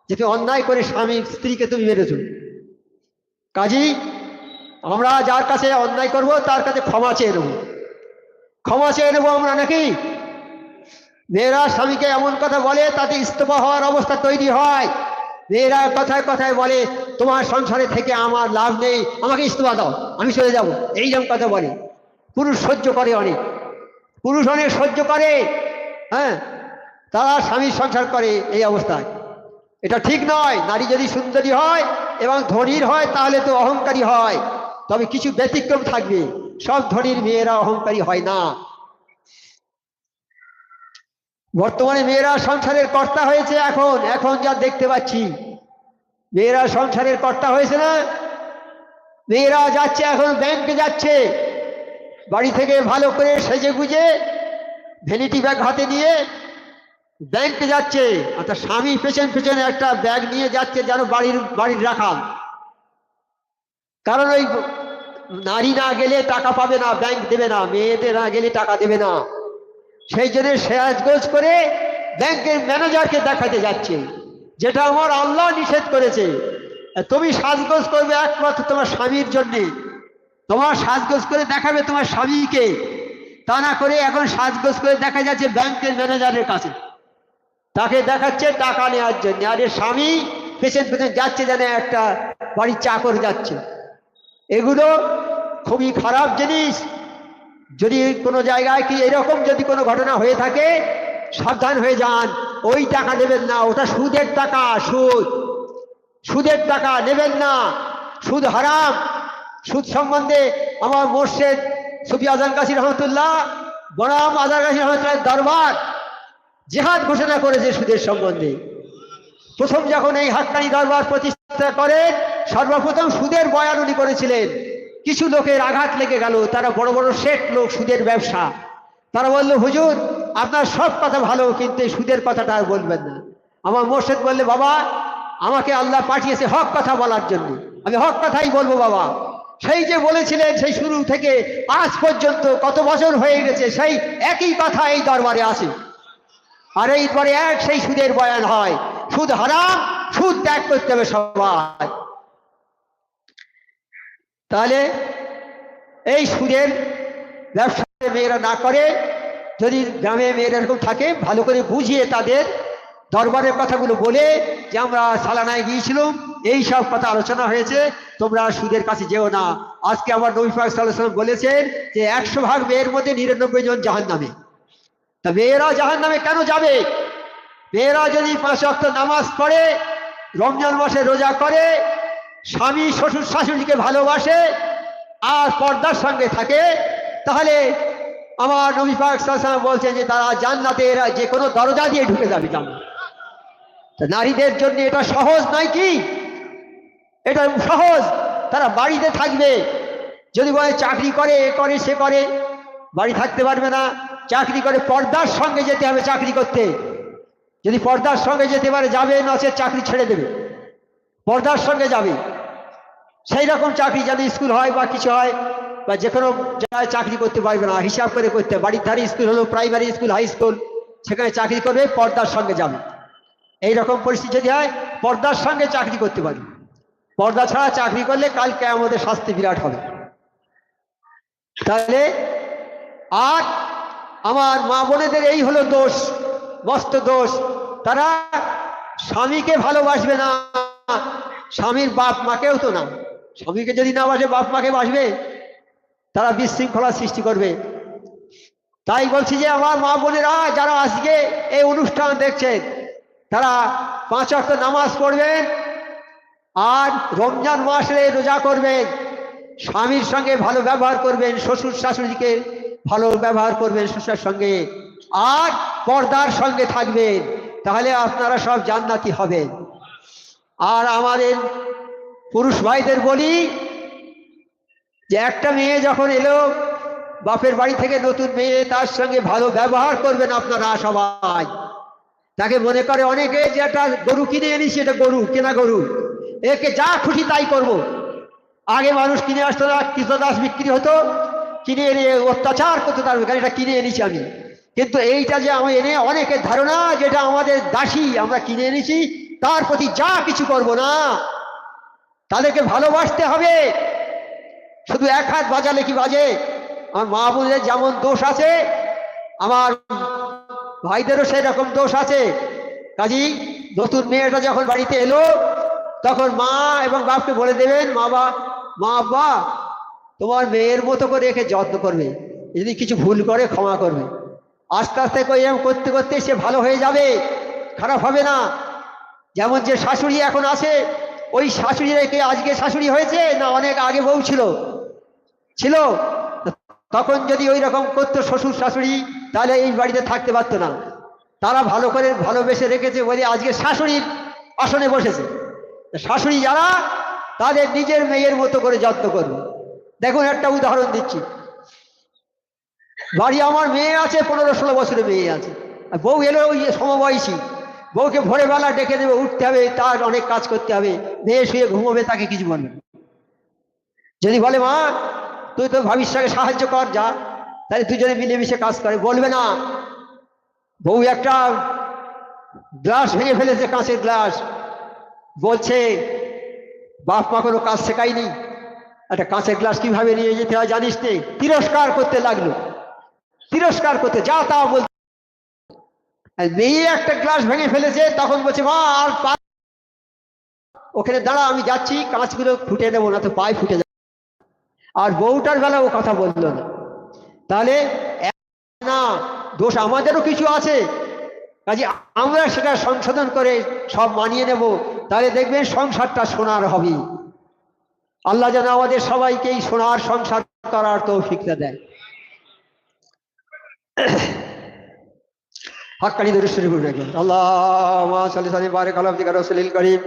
যে তুমি অন্যায় করে স্বামী স্ত্রীকে তুমি মেরেছ। কাজী আমরা যার কাছে অন্যায় করব তার কাছে ক্ষমা চেয়ে নেব, ক্ষমা চেয়ে নেবো আমরা নাকি? মেয়েরা স্বামীকে এমন কথা বলে তাতে ইস্তফা হওয়ার অবস্থা তৈরি হয়। মেয়েরা কথায় কথায় বলে তোমার সংসারে থেকে আমার লাভ নেই, আমাকে ইস্তফা দাও, আমি চলে যাব, এই যেমন কথা বলে। পুরুষ সহ্য করে, অনেক পুরুষ অনেক সহ্য করে, হ্যাঁ, তারা স্বামীর সংসার করে এই অবস্থায়। এটা ঠিক নয়। নারী যদি সুন্দরী হয় এবং ধনীর হয় তাহলে তো অহংকারী হয়, তবে কিছু ব্যতিক্রম থাকবে, সব ধনীর মেয়েরা অহংকারী হয় না। বর্তমানে মেয়েরা সংসারের কর্তা হয়েছে, এখন এখন যা দেখতে পাচ্ছি, মেয়েরা সংসারের কর্তা হয়েছে না। মেয়েরা যাচ্ছে এখন ব্যাংকে যাচ্ছে, বাড়ি থেকে ভালো করে সেজে গুজে ভ্যানিটি ব্যাগ হাতে নিয়ে ব্যাংকে যাচ্ছে, অর্থাৎ স্বামী পেছন পেছনে একটা ব্যাগ নিয়ে যাচ্ছে যেন বাড়ির রাখাল। কারণ ওই নারী না গেলে টাকা পাবে না, ব্যাংক দেবে না, মেয়েদের না গেলে টাকা দেবে না। সেই জন্য সাজগোজ করে ব্যাংকের ম্যানেজারকে দেখাতে যাচ্ছে, যেটা আমার আল্লাহ নিষেধ করেছে। তুমি সাজগোজ করবে একমাত্র তোমার স্বামীর জন্যে, তোমার সাজগোজ করে দেখাবে তোমার স্বামীকে, তা না করে এখন সাজগোজ করে দেখা যাচ্ছে ব্যাংকের ম্যানেজারের কাছে, তাকে দেখাচ্ছে টাকা নেওয়ার জন্য, আর এর স্বামী পেছন পেছন যাচ্ছে যেন একটা বাড়ির চাকর যাচ্ছে। এগুলো খুবই খারাপ জিনিস। যদি কোনো জায়গায় কি এরকম যদি কোনো ঘটনা হয়ে থাকে, সাবধান হয়ে যান, ওই টাকা নেবেন না, ওটা সুদের টাকা, সুদের টাকা নেবেন না, সুদ হারাম। সুদ সম্বন্ধে আমার মোর্শেদ সুফি আজম কাসি রহমতুল্লাহ, বনাম আজহার কাসি রহমতুল্লাহ দরবার জেহাদ ঘোষণা করেছে সুদের সম্বন্ধে। প্রথম যখন এই হাক্কানি দরবার প্রতিষ্ঠা করেন, সর্বপ্রথম সুদের বয়ান উনি করেছিলেন। কিছু লোকের আঘাত লেগে গেল, তারা বড় বড় শেঠ লোক, সুদের ব্যবসা, তারা বলল হুজুর আপনার সব কথা ভালো, কিন্তু সুদের কথাটা আর বলবেন না। আমার মোর্শেদ বললে বাবা আমাকে আল্লাহ পাঠিয়েছে হক কথা বলার জন্য, আমি হক কথাই বলবো বাবা। সেই যে বলেছিলেন সেই শুরু থেকে আজ পর্যন্ত কত বছর হয়ে গেছে, সেই একই কথা এই দরবারে আসে, আর এই পরে এক সেই সুদের বয়ান হয়। সুদ হারাম, সুদ ত্যাগ করতে হবে সবাই। তাহলে এই সুদের ব্যবসা মেয়েরা না করে, যদি গ্রামে মেয়েরা এরকম থাকে ভালো করে বুঝিয়ে তাদের দরবারের কথাগুলো বলে যে আমরা সালানায় গিয়েছিলাম, এই সব কথা আলোচনা হয়েছে, তোমরা সুদের কাছে যেও না। আজকে আমার নবী পাক সাল্লাল্লাহু আলাইহি ওয়াসাল্লাম বলেছেন যে 100 ভাগ মেয়ের মধ্যে 99 জন জাহান্নামে। তা মেয়েরা জাহান্নামে কেন যাবে? মেয়েরা যদি 5 ওয়াক্ত নামাজ পড়ে, রমজান মাসে রোজা করে, স্বামী শ্বশুর শাশুড়িকে ভালোবাসে আর পর্দার সঙ্গে থাকে, তাহলে আমার নবী পাক সাল্লাল্লাহু আলাইহি ওয়াসাল্লাম বলছেন যে তারা জান্নাতের যে কোনো দরজা দিয়ে ঢুকে যাবে জান্নাত। তা নারীদের জন্য এটা সহজ নয় কি? এটা সহজ। তারা বাড়িতে থাকবে, যদি বলে চাকরি করে, এ করে, সে করে, বাড়ি থাকতে পারবে না। চাকরি করে পর্দার সঙ্গে যেতে হবে চাকরি করতে, যদি পর্দার সঙ্গে যেতে পারে যাবে, নচেৎ চাকরি ছেড়ে দেবে, পর্দার সঙ্গে যাবে। সেই রকম চাকরি যেন স্কুল হয় বা কিছু হয়, বা যে কোনো জায়গায় চাকরি করতে পারবে না, হিসাব করে করতে। বাড়ির ধারে স্কুল হলো, প্রাইমারি স্কুল, হাই স্কুল, সেখানে চাকরি করবে, পর্দার সঙ্গে যাবে। এইরকম পরিস্থিতি যদি হয়, পর্দার সঙ্গে চাকরি করতে পারবে। পর্দা ছাড়া চাকরি করলে কাল কিয়ামতের শাস্তি বিরাট হবে। তাহলে আর আমার মা বোনেদের এই হলো দোষ, মস্ত দোষ। তারা স্বামীকে ভালোবাসবে না, স্বামীর বাপ মাকেও তো না। স্বামীকে যদি না বাসে বাপ মাকে বাসবে, তারা বিশৃঙ্খলা সৃষ্টি করবে। তাই বলছি যে আমার মা বোনেরা যারা আজকে এই অনুষ্ঠান দেখছেন, তারা 5 ওয়াক্ত নামাজ পড়বেন, আর রমজান মাসে রোজা করবেন, স্বামীর সঙ্গে ভালো ব্যবহার করবেন, শ্বশুর শাশুড়িকে ভালো ব্যবহার করবেন শ্বশুরের সঙ্গে, আর পর্দার সঙ্গে থাকবেন, তাহলে আপনারা সব জান্নাতি হবেন। আর আমাদের পুরুষ ভাইদের বলি যে একটা মেয়ে যখন এলো বাপের বাড়ি থেকে, নতুন মেয়ে, তার সঙ্গে ভালো ব্যবহার করবেন আপনারা সবাই। তাকে মনে করে অনেকে যে একটা গরু কিনে এনেছি, এটা গরু, কেনা গরু, একে যা খুশি তাই করব। আগে মানুষ কিনে আসতো না, কৃষ্ণদাস বিক্রি হতো, কিনে এনে অত্যাচার করতে, তার এটা কিনে এনেছি আমি। কিন্তু এইটা যে আমি এনে, অনেকের ধারণা যেটা আমাদের দাসী, আমরা কিনে এনেছি, তার প্রতি যা কিছু করব না, তাদেরকে ভালোবাসতে হবে। শুধু এক হাত বাজালে কি বাজে? আমার মা বোনদের যেমন দোষ আছে, আমার ভাইদেরও সেই রকম দোষ আছে। কাজী নতুন মেয়েটা যখন বাড়িতে এলো, তখন মা এবং বাপকে বলে দেবেন, মা বাবা তোমার মেয়ের মতো করে একে যত্ন করবে, যদি কিছু ভুল করে ক্ষমা করবে। আস্তে আস্তে এরকম করতে করতে সে ভালো হয়ে যাবে, খারাপ হবে না। যেমন যে শাশুড়ি এখন আছে, ওই শাশুড়ি রেখে আজকে শাশুড়ি হয়েছে না অনেক আগে বউ ছিল? তখন যদি ওই রকম করতো শ্বশুর শাশুড়ি, তাহলে এই বাড়িতে থাকতে পারতো না। তারা ভালো করে ভালোবেসে রেখেছে বলে আজকে শাশুড়ির আসনে বসেছে। শাশুড়ি যারা, তাদের নিজের মেয়ের মতো করে যত্ন করবে। দেখুন একটা উদাহরণ দিচ্ছি। বাড়ি আমার মেয়ে আছে, 15-16 বছরের মেয়ে আছে, আর বউ এলো ওই সমবয়সী। বউকে ভোরবেলা ডেকে দেবে, উঠতে হবে, তার অনেক কাজ করতে হবে। মেয়ে শুয়ে ঘুমোবে, তাকে কিছু বলবে না। যদি বলে মা তুই তো ভাবির সঙ্গে সাহায্য কর, যা, তাহলে দুজনে মিলেমিশে কাজ করে, বলবে না। বউ একটা গ্লাস ভেঙে ফেলেছে, কাঁচের গ্লাস, বলছে বাপ মা কোনো কাজ শেখায়নি, একটা কাঁচের গ্লাস কিভাবে নিয়ে যেতে হয় জানিস নে। তিরস্কার করতে লাগলো, তিরস্কার করতে, যা তা বলতে। মেয়ে একটা গ্লাস ভেঙে ফেলেছে, তখন বলছে মা আর ওখানে দাঁড়া, আমি যাচ্ছি, কাঁচগুলো ফুটে দেবো না তো পায়ে ফুটে যাবে। আর বউটার বেলা ও কথা বললো না। তাহলে না, দোষ আমাদেরও কিছু আছে, কাজে আমরা সেটা সংশোধন করে সব মানিয়ে নেব, তাহলে দেখবেন সংসারটা সোনার হবে। আল্লাহ যেন আমাদের সবাইকেই সোনার সংসার করার তৌফিকটা দেয়। হাক্কানি দরুদ শরীফ পড়বেন। আল্লাহুম্মা সাল্লি সাল্লিম বারিক আলা আবদিকা রাসূলিল কারীম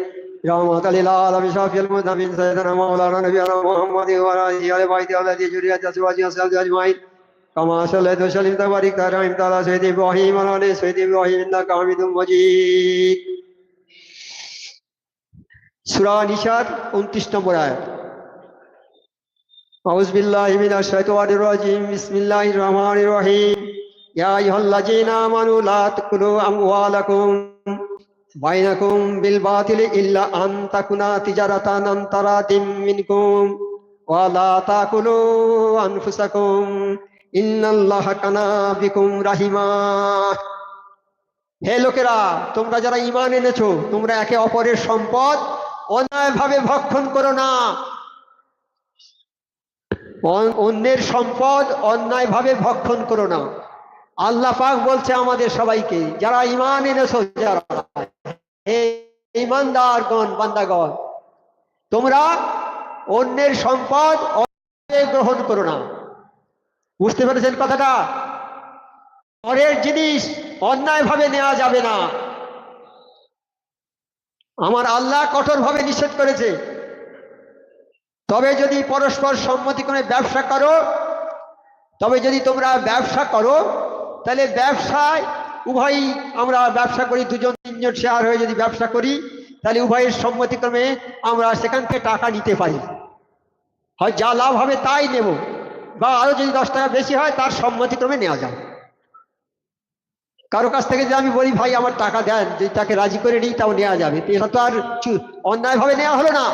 রাহমাতাল লিল আলামিন শাফিউল মুযনিবিন সাইয়্যিদানা মাওলানা নবিয়ানা মুহাম্মাদিন ওয়া আলা আলিহি ওয়া বাইতিহি ওয়া যুররিয়াতিহি আজওয়াজিহি ওয়া সাহবিহি আজমাইন কামা সাল্লাইতা ওয়া সাল্লামতা ওয়া বারিকতা আলা সাইয়্যিদিনা ইব্রাহিম ওয়া আলা সাইয়্যিদিনা ইব্রাহিম ইন্নাকা হামিদুম মাজিদ। সূরা নিসার 29 নম্বর আয়াত। আউযু বিল্লাহি মিনাশ শাইতানির রাজিম, বিসমিল্লাহির রহমানির রহিম। ইয়া আইয়ুহাল্লাযীনা আমানু লা তাকুলু আমওয়ালাকুম বাইনাকুম বিল বাতিলি ইল্লা আন তাকুনা তিজারাতান আন তারাদিম মিনকুম ওয়া লা তাকুলু আনফুসাকুম ইন্নাল্লাহা কানা বিকুম রাহিমা। হে লোকেরা, তোমরা যারা ঈমান এনেছো, তোমরা একে অপরের সম্পদ অন্যায়ভাবে ভক্ষণ করো না। অন্যের সম্পদ অন্যায়ভাবে ভক্ষণ করো না। আল্লাহ পাক বলছে আমাদের সবাইকে, যারা ঈমান এনেছো, যারা হে ঈমানদারগণ, বান্দাগণ, তোমরা অন্যের সম্পদ অন্যায় গ্রহণ করো না। বুঝতে পেরেছেন কথাটা? পরের জিনিস অন্যায়ভাবে নেওয়া যাবে না। আমার আল্লাহ কঠোরভাবে নিষেধ করেছে। তবে যদি পরস্পর সম্মতিক্রমে ব্যবসা করো, তবে যদি তোমরা ব্যবসা করো, তাহলে ব্যবসায় উভয়ই, আমরা ব্যবসা করি, 2-3জন শেয়ার হয়ে যদি ব্যবসা করি, তাহলে উভয়ের সম্মতিক্রমে আমরা সেখান থেকে টাকা নিতে পারি। হয় যা লাভ হবে তাই নেব, বা আরো যদি 10 টাকা বেশি হয় তার সম্মতিক্রমে নেওয়া যাবে। কারো কাছ থেকে যদি আমি বলি ভাই আমার টাকা দেন, যদি তাকে রাজি করে নিই, তাও নেওয়া যাবে। এটা তো আর অন্যায়ভাবে নেওয়া হলো না,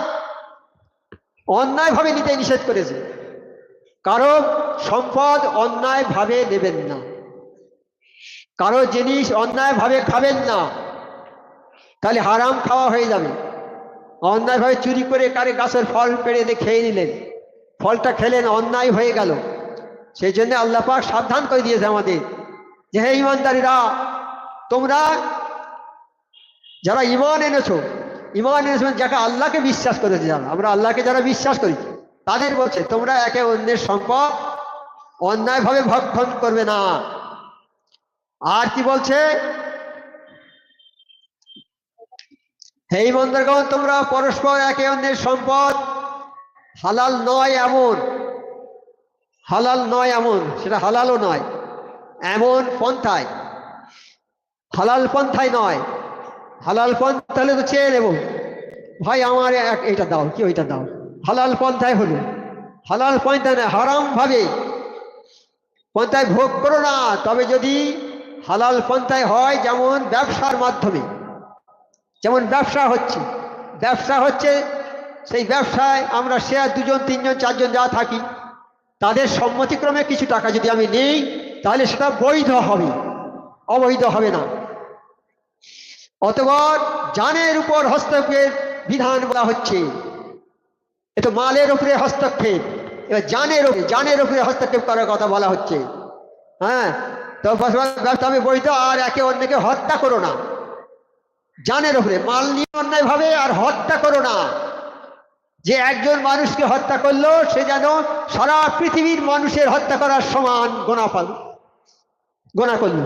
অন্যায়ভাবে নিতে নিষেধ করেছে। কারো সম্পদ অন্যায়ভাবে নেবেন না, কারো জিনিস অন্যায়ভাবে খাবেন না, তাহলে হারাম খাওয়া হয়ে যাবে। অন্যায়ভাবে চুরি করে কারে গাছের ফল পেড়ে দিয়ে খেয়ে নিলেন, ফলটা খেলেন, অন্যায় হয়ে গেল, সেই জন্য আল্লাহ পাক সাবধান করে দিয়েছে আমাদের যে হে ঈমানদারীরা, তোমরা যারা ঈমান এনেছো যাকে আল্লাহকে বিশ্বাস করেছে, যারা আমরা আল্লাহকে যারা বিশ্বাস করি তাদের বলছে তোমরা একে অন্যের সম্পদ অন্যায়ভাবে ভক্ষণ করবে না। আর কি বলছে, হে ঈমানদারগণ, তোমরা পরস্পর একে অন্যের সম্পদ হালাল নয় এমন সেটা হালালও নয় এমন পন্থায়, হালাল পন্থায় নয়। হালাল পন্থা হলে তো চেয়ে নেব, ভাই আমার এইটা দাও কি ওইটা দাও, হালাল পন্থায় হলো। হালাল পন্থা নয়, হারাম ভাবে পন্থায় ভোগ করো না। তবে যদি হালাল পন্থায় হয়, যেমন ব্যবসার মাধ্যমে, যেমন ব্যবসা হচ্ছে সেই ব্যবসায় আমরা শেয়ার 2 জন 3 জন 4 জন যা থাকি, তাদের সম্মতিক্রমে কিছু টাকা যদি আমি নিই, তাহলে সেটা বৈধ হবে, অবৈধ হবে না। অতঃপর জানের উপর হস্তক্ষেপের বিধান বলা হচ্ছে। এ তো মালের উপরে হস্তক্ষেপ, এবার জানের উপরে হস্তক্ষেপ করার কথা বলা হচ্ছে। হ্যাঁ, তো তবে বৈধ। আর একে অন্যকে হত্যা করো না, জানের উপরে মাল নিয়ে অন্যায় ভাবে, আর হত্যা করো না। যে একজন মানুষকে হত্যা করলো, সে যেন সারা পৃথিবীর মানুষের হত্যা করার সমান গোনা করলো।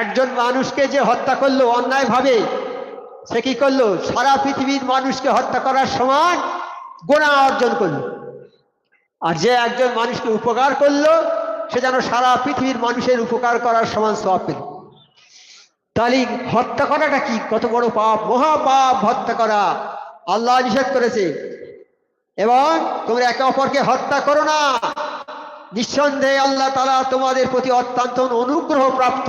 একজন মানুষকে যে হত্যা করলো অন্যায় ভাবে, সে কি করলো? সারা পৃথিবীর মানুষকে হত্যা করার সমান গোনা অর্জন করলো। আর যে একজন মানুষকে উপকার করলো, সে যেন সারা পৃথিবীর মানুষের উপকার করার সমান সওয়াব পেল। তাহলে হত্যা করাটা কি কত বড় পাপ, মহাপাপ হত্যা করা, আল্লাহ নিষেধ করেছে। এবং তোমরা একে অপরকে হত্যা করো না। নিঃসন্দেহে আল্লাহ তাআলা তোমাদের প্রতি অত্যন্ত অনুগ্রহ প্রাপ্ত।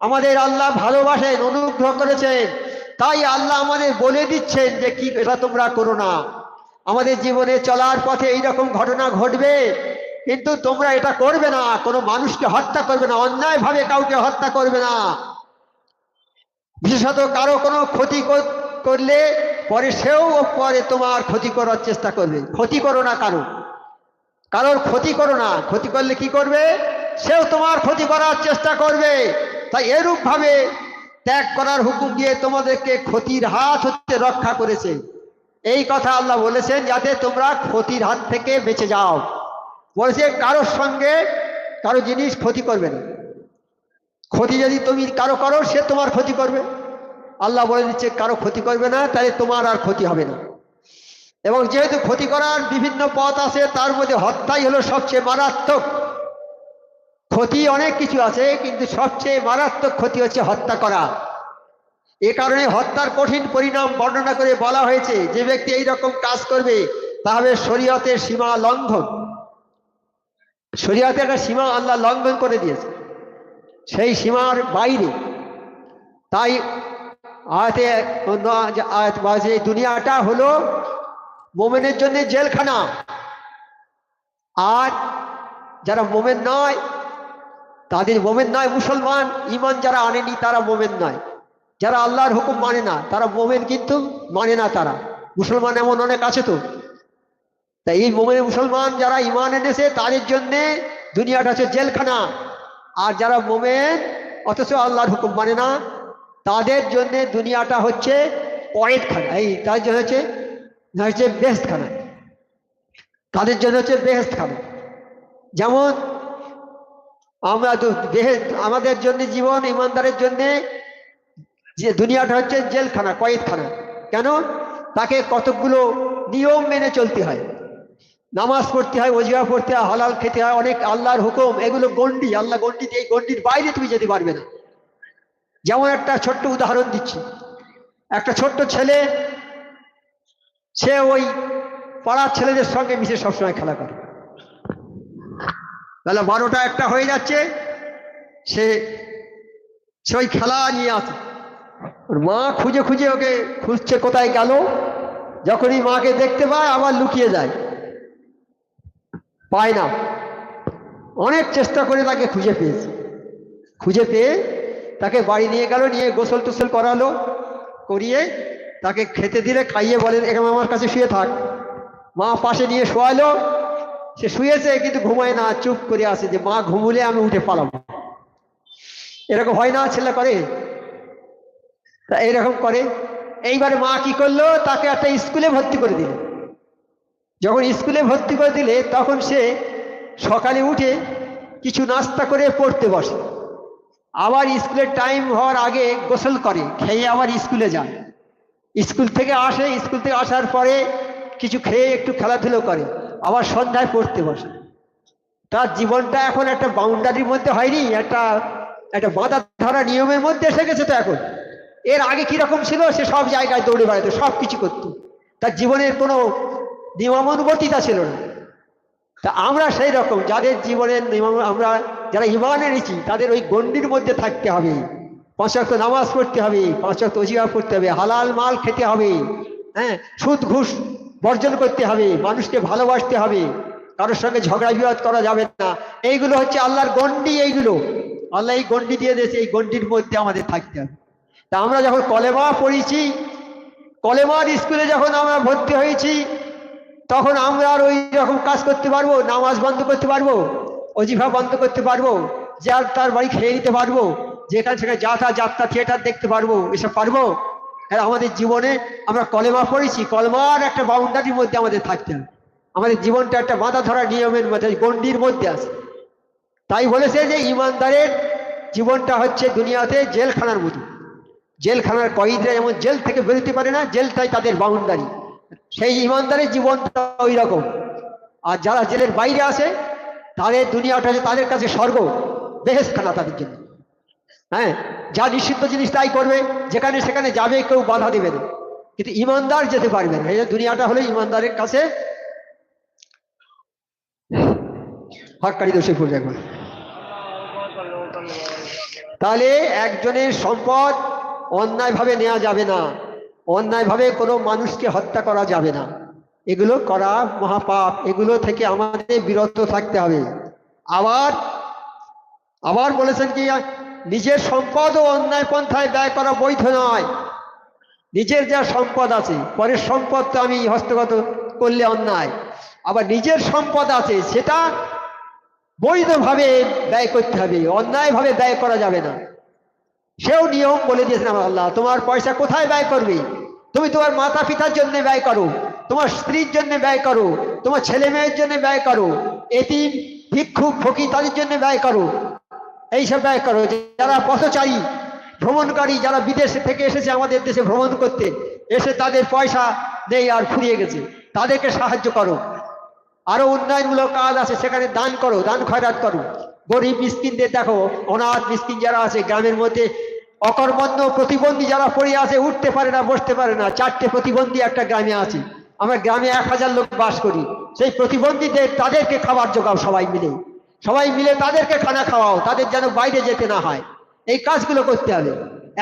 আমাদের আল্লাহ ভালোবাসেন, অনুগ্রহ করেছেন, তাই আল্লাহ আমাদের বলে দিচ্ছেন যে কি এটা তোমরা করো না। আমাদের জীবনে চলার পথে এইরকম ঘটনা ঘটবে, কিন্তু তোমরা এটা করবে না। কোনো মানুষকে হত্যা করবে না, অন্যায়ভাবে কাউকে হত্যা করবে না। বিশেষত কারো কোনো ক্ষতি করলে পরে সেও পরে তোমার ক্ষতি করার চেষ্টা করবে। ক্ষতি করো না, কারোর ক্ষতি করো না। ক্ষতি করলে কি করবে? সেও তোমার ক্ষতি করার চেষ্টা করবে। তাই এরূপ ভাবে ত্যাগ করার হুকুম দিয়ে তোমাদেরকে ক্ষতির হাত হতে রক্ষা করেছে। এই কথা আল্লাহ বলেছেন যাতে তোমরা ক্ষতির হাত থেকে বেঁচে যাও। বলেছে কারোর সঙ্গে কারো জিনিস ক্ষতি করবে না। ক্ষতি যদি তুমি কারো করো, সে তোমার ক্ষতি করবে। আল্লাহ বলে দিচ্ছে কারো ক্ষতি করবে না, তাহলে তোমার আর ক্ষতি হবে না। এবং যেহেতু ক্ষতি করার বিভিন্ন পথ আছে, তার মধ্যে হত্যাই হলো সবচেয়ে মারাত্মক। ক্ষতি অনেক কিছু আছে, কিন্তু সবচেয়ে মারাত্মক ক্ষতি হচ্ছে হত্যা করা। এ কারণে হত্যার কঠিন পরিণাম বর্ণনা করে বলা হয়েছে, যে ব্যক্তি এইরকম কাজ করবে তা হবে শরীয়তের সীমা লঙ্ঘন। শরীয়তের একটা সীমা আল্লাহ লঙ্ঘন করে দিয়েছে, সেই সীমার বাইরে। তাই আয়াতে দুনিয়াটা হলো মোমেনের জন্য জেলখানা। আর যারা মোমেন নয়, তাদের মোমেন নয়, মুসলমান ঈমান যারা আনেনি তারা মোমেন নয়। যারা আল্লাহর হুকুম মানে না তারা মোমেন, কিন্তু মানে না তারা মুসলমান, এমন অনেক আছে তো। তাই এই মোমেন মুসলমান যারা ঈমান এনেছে তাদের জন্যে দুনিয়াটা হচ্ছে জেলখানা। আর যারা মোমেন অথচ আল্লাহর হুকুম মানে না, তাদের জন্যে দুনিয়াটা হচ্ছে কয়েদখানা। এই তাদের জন্য হচ্ছে বেহেশতখানা। তাদের জন্য হচ্ছে বেহেশতখানা। যেমন আমরা আমাদের জন্য জীবন, ঈমানদারের জন্য যে দুনিয়াটা হচ্ছে জেলখানা, কয়েদখানা। কেন? তাকে কতকগুলো নিয়ম মেনে চলতে হয়, নামাজ পড়তে হয়, ওজিফা পড়তে হয়, হালাল খেতে হয়, অনেক আল্লাহর হুকুম, এগুলো গণ্ডি, আল্লাহ গণ্ডি দিয়ে, এই গণ্ডির বাইরে তুমি যেতে পারবে না। যেমন একটা ছোট্ট উদাহরণ দিচ্ছি, একটা ছোট্ট ছেলে, সে ওই পাড়ার ছেলেদের সঙ্গে মিশে সবসময় খেলা করে। বেলা 12টা 1টা হয়ে যাচ্ছে, সে ওই খেলা নিয়ে আসে। ওর মা খুঁজে খুঁজে ওকে খুঁজছে কোথায় গেল। যখনই মাকে দেখতে পায় আবার লুকিয়ে যায়, পায় না। অনেক চেষ্টা করে তাকে খুঁজে পেয়েছে। খুঁজে পেয়ে তাকে বাড়ি নিয়ে গেল, নিয়ে গোসল টোসল করালো, করিয়ে তাকে খেতে দিলে, খাইয়ে বলেন এখানে আমার কাছে শুয়ে থাক। মা পাশে নিয়ে শোয়ালো, সে শুয়েছে কিন্তু ঘুমায় না, চুপ করে আছে যে মা ঘুমুলে আমি উঠে পালাবো। এরকম হয় না, ছেলে করে, তা এরকম করে। এইবারে মা কি করলো, তাকে একটা স্কুলে ভর্তি করে দিল। যখন স্কুলে ভর্তি করে দিলে তখন সে সকালে উঠে কিছু নাস্তা করে পড়তে বসে, আবার স্কুলের টাইম হওয়ার আগে গোসল করে, খেয়ে আবার স্কুলে যায়। স্কুল থেকে আসে, স্কুল থেকে আসার পরে কিছু খেয়ে একটু খেলাধুলো করে, আবার সন্ধ্যায় পড়তে বসে। তার জীবনটা এখন একটা বাউন্ডারির মধ্যে হয়নি, একটা একটা বাঁধা ধরা নিয়মের মধ্যে এসে গেছে। তো এখন এর আগে কিরকম ছিল, সে সব জায়গায় দৌড়ে বেড়াতো, সব কিছু করতো, তার জীবনের কোনো নিয়মানুবর্তিতা ছিল না। তা আমরা সেই রকম যাদের জীবনের নিয়ম, আমরা যারা ঈমান এনেছি তাদের ওই গণ্ডির মধ্যে থাকতে হবে। 5 ওয়াক্ত নামাজ পড়তে হবে, 5 ওয়াক্ত ওজিফা পড়তে হবে, হালাল মাল খেতে হবে, হ্যাঁ, সুদ ঘুষ বর্জন করতে হবে, মানুষকে ভালোবাসতে হবে, কারোর সঙ্গে ঝগড়া বিবাদ করা যাবে না। এইগুলো হচ্ছে আল্লাহর গণ্ডি। এইগুলো আল্লাহ এই গণ্ডি দিয়ে দিয়েছে, এই গণ্ডির মধ্যে আমাদের থাকতে হবে। তা আমরা যখন কলেমা পড়েছি, কলেমার স্কুলে যখন আমরা ভর্তি হয়েছি, তখন আমরা আর ওই রকম কাজ করতে পারবো? নামাজ বন্ধ করতে পারবো? ওজিফা বন্ধ করতে পারবো? যার তার বাড়ি খেয়ে নিতে পারবো? যেখানে সেখানে যাত্রা থিয়েটার দেখতে পারবো? এসব পারবো? আর আমাদের জীবনে আমরা কলেমা পড়েছি, কলেমার একটা বাউন্ডারির মধ্যে আমাদের থাকতে হবে। আমাদের জীবনটা একটা বাঁধা ধরা নিয়মের মধ্যে, গণ্ডির মধ্যে আছে। তাই বলেছে যে ইমানদারের জীবনটা হচ্ছে দুনিয়াতে জেলখানার মতো। জেলখানার কয়েদিরা যেমন জেল থেকে বেরোতে পারে না, জেলটাই তাদের বাউন্ডারি, সেই ইমানদারের জীবনটা ওই রকম। আর যারা জেলের বাইরে আসে তাদের দুনিয়াটা হচ্ছে তাদের কাছে স্বর্গ, বেহেশখানা তাদের জন্য। হ্যাঁ, যা নিষিদ্ধ জিনিস তাই করবে, যেখানে সেখানে যাবে, কেউ বাধা দেবে না, কিন্তু ইমানদার যেতে পারবে না। এই দুনিয়াটা হলো ইমানদারের কাছে হক্কারি দোষে পড়ে যাবে। তাহলে একজনের সম্পদ অন্যায়ভাবে নেওয়া যাবে না, অন্যায়ভাবে কোনো মানুষকে হত্যা করা যাবে না, এগুলো করা মহাপাপ, এগুলো থেকে আমাদের বিরত থাকতে হবে। আবার আবার বলেছেন কি, নিজের সম্পদও অন্যায় পন্থায় ব্যয় করা বৈধ নয়। নিজের যা সম্পদ আছে, পরের সম্পদ তো আমি হস্তগত করলে অন্যায়, আবার নিজের সম্পদ আছে সেটা বৈধভাবে ব্যয় করতে হবে, অন্যায়ভাবে ব্যয় করা যাবে না। সেও নিয়ম বলে দিয়েছেন আমার আল্লাহ, তোমার পয়সা কোথায় ব্যয় করবে? তুমি তোমার মাতা পিতার জন্য ব্যয় করো, তোমার স্ত্রীর জন্য ব্যয় করো, তোমার ছেলে মেয়ের জন্য ব্যয় করো, এতিম ভিক্ষুক ফকির তাদের জন্য ব্যয় করো, এইসব ব্যয় করো। যারা পথচারী ভ্রমণকারী, যারা বিদেশ থেকে এসেছে আমাদের দেশে ভ্রমণ করতে, এসে তাদের পয়সা নেই আর ফুরিয়ে গেছে, তাদেরকে সাহায্য করো। আরো উন্নয়নমূলক কাজ আছে, সেখানে দান করো, দান খয়রাত করো। গরিব মিসকিনদের দেখো, অনাথ মিসকিন যারা আছে গ্রামের মধ্যে, অকর্মণ্য প্রতিবন্ধী যারা পড়ে আছে, উঠতে পারে না, বসতে পারে না, 4টে প্রতিবন্ধী একটা গ্রামে আছে। আমরা গ্রামে 1000 লোক বাস করি, সেই প্রতিবন্ধীদের তাদেরকে খাবার জোগাও, সবাই মিলে তাদেরকে খানা খাওয়াও, তাদের যেন বাইরে যেতে না হয়। এই কাজগুলো করতে হবে।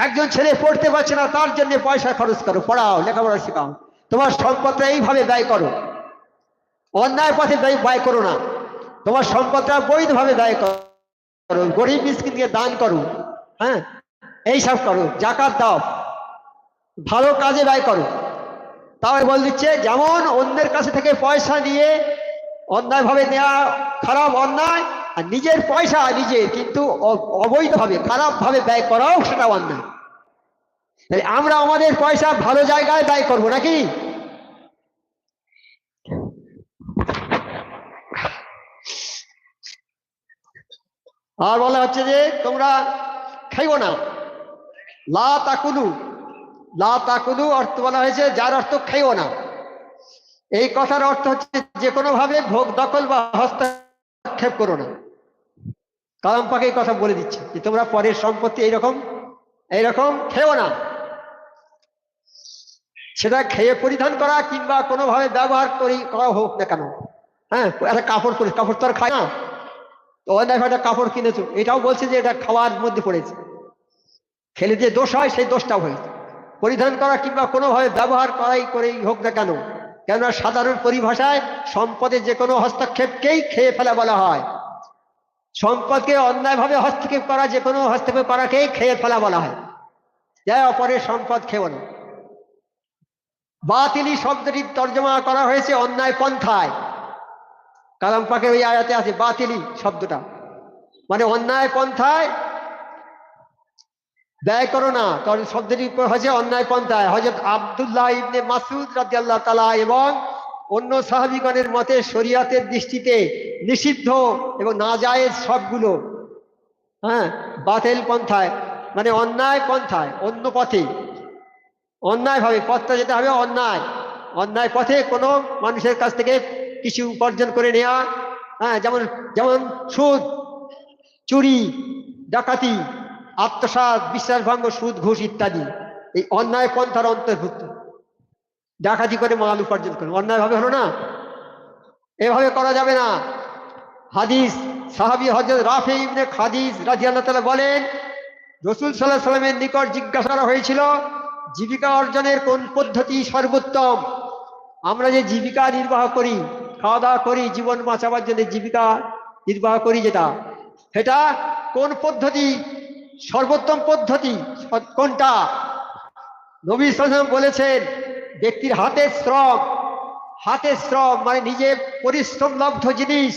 একজন ছেলে পড়তে পারছে না, তার জন্য পয়সা খরচ করো, পড়াও, লেখাপড়া শেখাও, তোমার সম্পদটা এইভাবে ব্যয় করো, অন্যায় পথে ব্যয় করো না, তোমার সম্পদটা বৈধভাবে ব্যয় করো, গরিব মিসকিনকে দান করো, হ্যাঁ, এইসব করো, জাকাত দাও, ভালো কাজে ব্যয় করো। তাহলে বল দিচ্ছে, যেমন অন্যের কাছে থেকে পয়সা নিয়ে অন্যায়ভাবে নেওয়া খারাপ, অন্যায়, আর নিজের পয়সা নিজের কিন্তু অবৈধভাবে খারাপভাবে ব্যয় করাও সেটা অন্যায়। তাহলে আমরা আমাদের পয়সা ভালো জায়গায় ব্যয় করবো নাকি? আর বলা হচ্ছে যে তোমরা খাইও না, লা তাকুলু, লা তাকুলু অর্থ বলা হয়েছে, যার অর্থ খাইও না। এই কথার অর্থ হচ্ছে যে কোনো ভাবে ভোগ দখল বা হস্তক্ষেপ করো না। কালাম পাকে এই কথা বলে দিচ্ছে যে তোমরা পরের সম্পত্তি এইরকম খেও না। সেটা খেয়ে পরিধান করা কিংবা কোনোভাবে ব্যবহার করা হোক না কেন, হ্যাঁ, একটা কাপড় তো আর খায় না, তো একটা কাপড় কিনেছো, এটাও বলছে যে এটা খাওয়ার মধ্যে পড়েছে, খেলে যে দোষ হয় সেই দোষটাও হয়েছে। পরিধান করা কিংবা কোনোভাবে ব্যবহার করেই হোক না কেন, কেননা সাধারণ পরিভাষায় সম্পদের যে কোনো হস্তক্ষেপকেই খেয়ে ফেলা বলা হয়। সম্পদকে অন্যায়ভাবে হস্তক্ষেপ করা, যে কোনো হস্তক্ষেপ করাকেই খেয়ে ফেলা বলা হয়। যাই অপরের সম্পদ খেও না। বাতিলি শব্দটির তর্জমা করা হয়েছে অন্যায় পন্থায়, কালাম পাকে ওই আয়াতে আছে বাতিলি শব্দটা, মানে অন্যায় পন্থায় ব্যয় করো না, তখন শব্দটি হচ্ছে অন্যায় পন্থায়। হযরত আব্দুল্লাহ ইবনে মাসউদ রাদিয়াল্লাহু তাআলা এবং অন্য সাহাবীগণের মতে শরীয়তের দৃষ্টিতে নিষিদ্ধ এবং নাজায়েজ সবগুলো, হ্যাঁ, বাতিল পন্থায় মানে অন্যায় পন্থায়, অন্য পথে, অন্যায় ভাবে, পথটা যেতে হবে অন্যায়, অন্যায় পথে কোনো মানুষের কাছ থেকে কিছু উপার্জন করে নেওয়া, হ্যাঁ, যেমন যেমন সুদ, চুরি, ডাকাতি, আত্মসাৎ, বিশ্বাসভঙ্গ, সুদ, ঘুষ ইত্যাদি এই অন্যায় পন্থার অন্তর্ভুক্ত। ডাকাতি করে মাল উপার্জন করে অন্যায় ভাবে হলো না, এভাবে করা যাবে না। হাদিস, সাহাবী হযরত রাফি ইবনে খাদিজ রাদিয়াল্লাহু তাআলা বলেন, রাসূল সাল্লাল্লাহু আলাইহি ওয়াসাল্লামের নিকট জিজ্ঞাসা করা হয়েছিল জীবিকা অর্জনের কোন পদ্ধতি সর্বোত্তম। আমরা যে জীবিকা নির্বাহ করি, খাওয়া দাওয়া করি, জীবন বাঁচাবার জন্য জীবিকা নির্বাহ করি, সেটা কোন পদ্ধতি সর্বোত্তম পদ্ধতি, কোনটা? নবী সাল্লাল্লাহু আলাইহি ওয়াসাল্লাম বলেছেন ব্যক্তির হাতের শ্রম, হাতের শ্রম মানে নিজে পরিশ্রম লব্ধ জিনিস,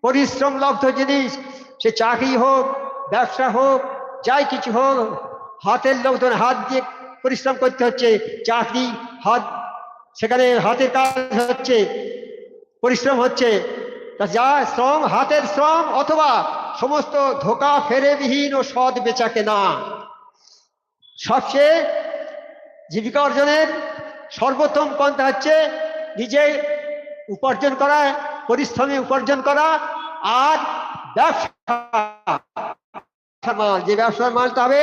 পরিশ্রম লব্ধ জিনিস, সে চাকরি হোক, ব্যবসা হোক, যাই কিছু হোক, হাতের লব্ধ, হাত দিয়ে পরিশ্রম করতে হচ্ছে। চাকরি হাত, সেখানে হাতের কাজ হচ্ছে, পরিশ্রম হচ্ছে, যা শ্রম, হাতের শ্রম, অথবা সমস্ত ধোকা ফেরেবিহীন ও সৎ বেচা কেনা। সবচেয়ে জীবিকা অর্জনের সর্বোত্তম পন্থা হচ্ছে নিজে উপার্জন করা, পরিশ্রমে উপার্জন করা, আর ব্যবসা মাল, যে ব্যবসার মালটা হবে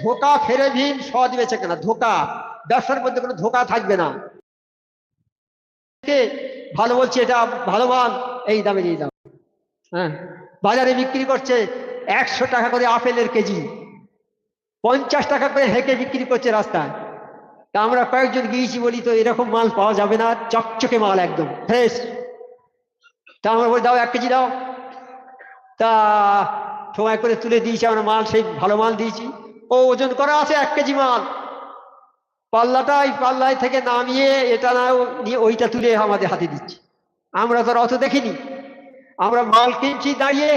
ধোকা ফেরেবিহীন সৎ বেচা কেনা। ধোকা, ব্যবসার মধ্যে কোনো ধোকা থাকবে না। ভালো বলছে এটা ভালো মাল, এই দামে দিয়ে দাও, হ্যাঁ, বাজারে বিক্রি করছে 100 টাকা করে আপেলের কেজি, 50 টাকা করে হেঁকে বিক্রি করছে রাস্তায়। তা আমরা কয়েকজন গিয়েছি, বলি তো এরকম মাল পাওয়া যাবে না, চকচকে মাল একদম ফ্রেশ। তা আমরা বলি দাও 1 কেজি দাও। তা সময় করে তুলে দিয়েছি আমরা মাল, সেই ভালো মাল দিয়েছি। ও ওজন করা আছে 1 কেজি মাল, পাল্লাটা এই পাল্লায় থেকে নামিয়ে এটা না নিয়ে ওইটা তুলে আমাদের হাতে দিচ্ছে। আমরা তো অত দেখিনি, আমরা মাল কিনছি দাঁড়িয়ে,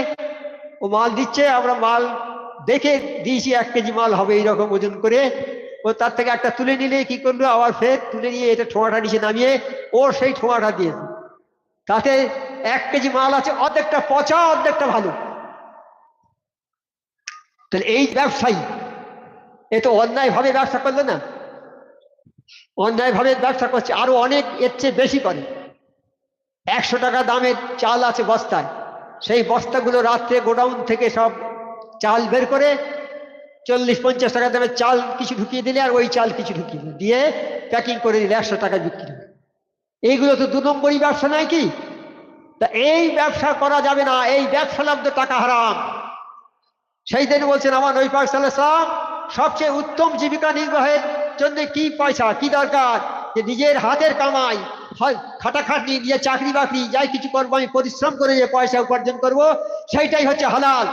ও মাল দিচ্ছে, আমরা মাল দেখে দিয়েছি 1 কেজি মাল হবে এইরকম ওজন করে। ও তার থেকে একটা তুলে নিলে কি করলো, আবার ফের তুলে নিয়ে এটা ঠোঁয়াটা নিচে নামিয়ে ও সেই ঠোঁয়াটা দিয়েছে। তাতে 1 কেজি মাল আছে, অর্ধেকটা পচা, অর্ধেকটা ভালো। তাহলে এই ব্যবসায়ী এ তো অন্যায় ভাবে ব্যবসা করলো না, অন্যায় ভাবে ব্যবসা করছে। আরো অনেক এর চেয়ে বেশি করে। 100 টাকা দামের চাল আছে বস্তায়, সেই বস্তাগুলো রাত্রে গোডাউন থেকে সব চাল বের করে 40-50 টাকা দামের চাল কিছু ঢুকিয়ে দিলে, আর ওই চাল কিছু ঢুকিয়ে দিয়ে প্যাকিং করে দিলে 100 টাকা বিক্রি হবে। এইগুলো তো 2 নম্বরই ব্যবসা নয় কি? তা এই ব্যবসা করা যাবে না, এই ব্যবসা লাভ টাকা হারাম। সেই দিন বলছেন আমার নবী পাক সাল্লাল্লাহু আলাইহি ওয়াসাল্লাম, সবচেয়ে উত্তম জীবিকা নির্বাহের জন্য কি পয়সা, কি দরকার? যে নিজের হাতের কামাই, খাটাখাটনি, নিজে চাকরি বাকরি যাই কিছু করবো, আমি পরিশ্রম করে যে পয়সা উপার্জন করব, সেইটাই হচ্ছে হালাল।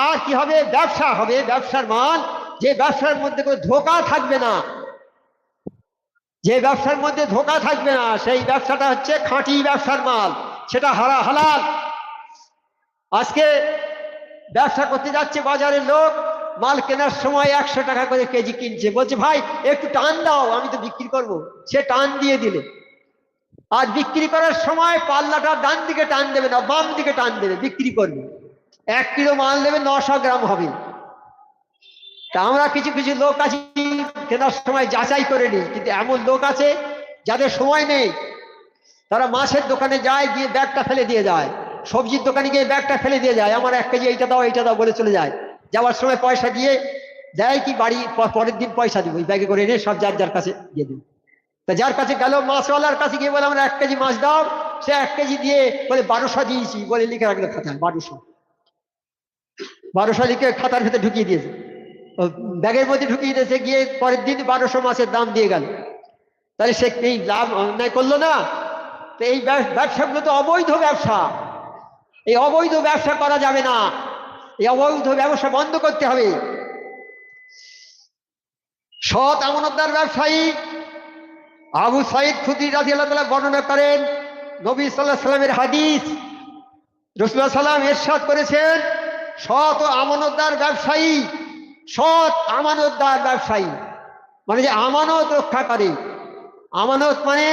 আর কি হবে? ব্যবসা হবে, ব্যবসার মাল, যে ব্যবসার মধ্যে কোনো ধোঁকা থাকবে না, যে ব্যবসার মধ্যে ধোঁকা থাকবে না, সেই ব্যবসাটা হচ্ছে খাঁটি ব্যবসার মাল, সেটা হালাল। আজকে ব্যবসা করতে যাচ্ছে বাজারের লোক, মাল কেনার সময় 100 টাকা করে কেজি কিনছে, বলছে ভাই একটু টান দাও, আমি তো বিক্রি করব। সে টান দিয়ে দিলে, আর বিক্রি করার সময় পাল্লাটা ডান দিকে টান দেবে না, বাম দিকে টান দেবে, বিক্রি করবে। 1 কিলো মাল দেবে, 900 গ্রাম হবে। তা আমরা কিছু কিছু লোক আছি কেনার সময় যাচাই করে নিই, কিন্তু এমন লোক আছে যাদের সময় নেই, তারা মাছের দোকানে যায়, গিয়ে ব্যাগটা ফেলে দিয়ে যায়, সবজির দোকানে গিয়ে ব্যাগটা ফেলে দিয়ে যায়, আমার 1 কেজি এইটা দাও, এইটা দাও বলে চলে যায়। যাওয়ার সময় পয়সা দিয়ে দেয় কি, বাড়ি পরের দিন পয়সা দিব, ওই ব্যাগে করে এনে সব যার যার কাছে দিয়ে দিন। তা যার কাছে গেল, মাছওয়ালার কাছে গিয়ে বলে আমরা 1 কেজি মাছ দাও, সে 1 কেজি দিয়ে বলে 1200 দিয়েছি, বলে লিখে রাখলো খাতায় 1200 লিখে খাতার ভেতরে ঢুকিয়ে দিয়েছে, ব্যাগের মধ্যে ঢুকিয়ে দিয়েছে। গিয়ে পরের দিন 1200 মাছের দাম দিয়ে গেল। তাহলে সে এই লাভ অন্যায় করলো না? তো এই ব্যবসাগুলো তো অবৈধ ব্যবসা, এই অবৈধ ব্যবসা করা যাবে না, এই অবৈধ ব্যবসা বন্ধ করতে হবে। সৎ আমানতদার ব্যবসায়ী আবু সাঈদ খুদরি রাদিয়াল্লাহু তাআলা বর্ণনা করেন, নবী সাল্লাল্লাহু আলাইহি ওয়াসাল্লামের হাদিস, রাসূলুল্লাহ সাল্লাম ইরশাদ করেছেন, সৎ ও আমানতদার ব্যবসায়ী, সৎ আমানতদার ব্যবসায়ী মানে যে আমানত রক্ষা করে। আমানত মানে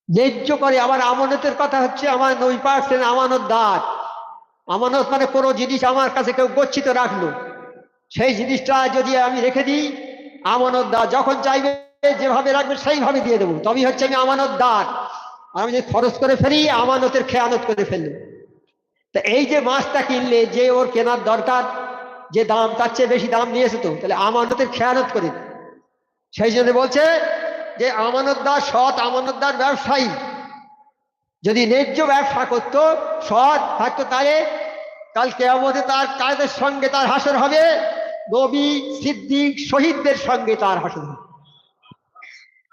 ন্যায্য করে। আবার আমানতের কথা হচ্ছে, আমার নবী পাক ছিলেন আমানতদার। আমানত মানে কোনো জিনিস আমার কাছে কেউ গচ্ছিত রাখলো, সেই জিনিসটা যদি আমি রেখে দিই, আমানতদার। যখন চাইবে যেভাবে রাখবে সেইভাবে দিয়ে দেবো, তবেই হচ্ছে আমি আমানতদার। আমি যদি খরচ করে ফেলি, আমানতের খেয়ানত করে ফেললো। তা এই যে মাছটা কিনলে, যে ওর কেনার দরকার, যে দাম তার চেয়ে বেশি দাম নিয়েছে, তো তাহলে আমানতের খেয়ানত করে। সেই জন্য বলছে যে আমানতদার, সৎ আমানতদার ব্যবসায়ী যদি ন্যায্য ব্যবসা করত, সৎ থাকতো, তাহলে কাল কিয়ামতে তার কাদের সঙ্গে তার হাসর হবে? নবী, সিদ্দিক, শহীদদের সঙ্গে তার হাসর হবে।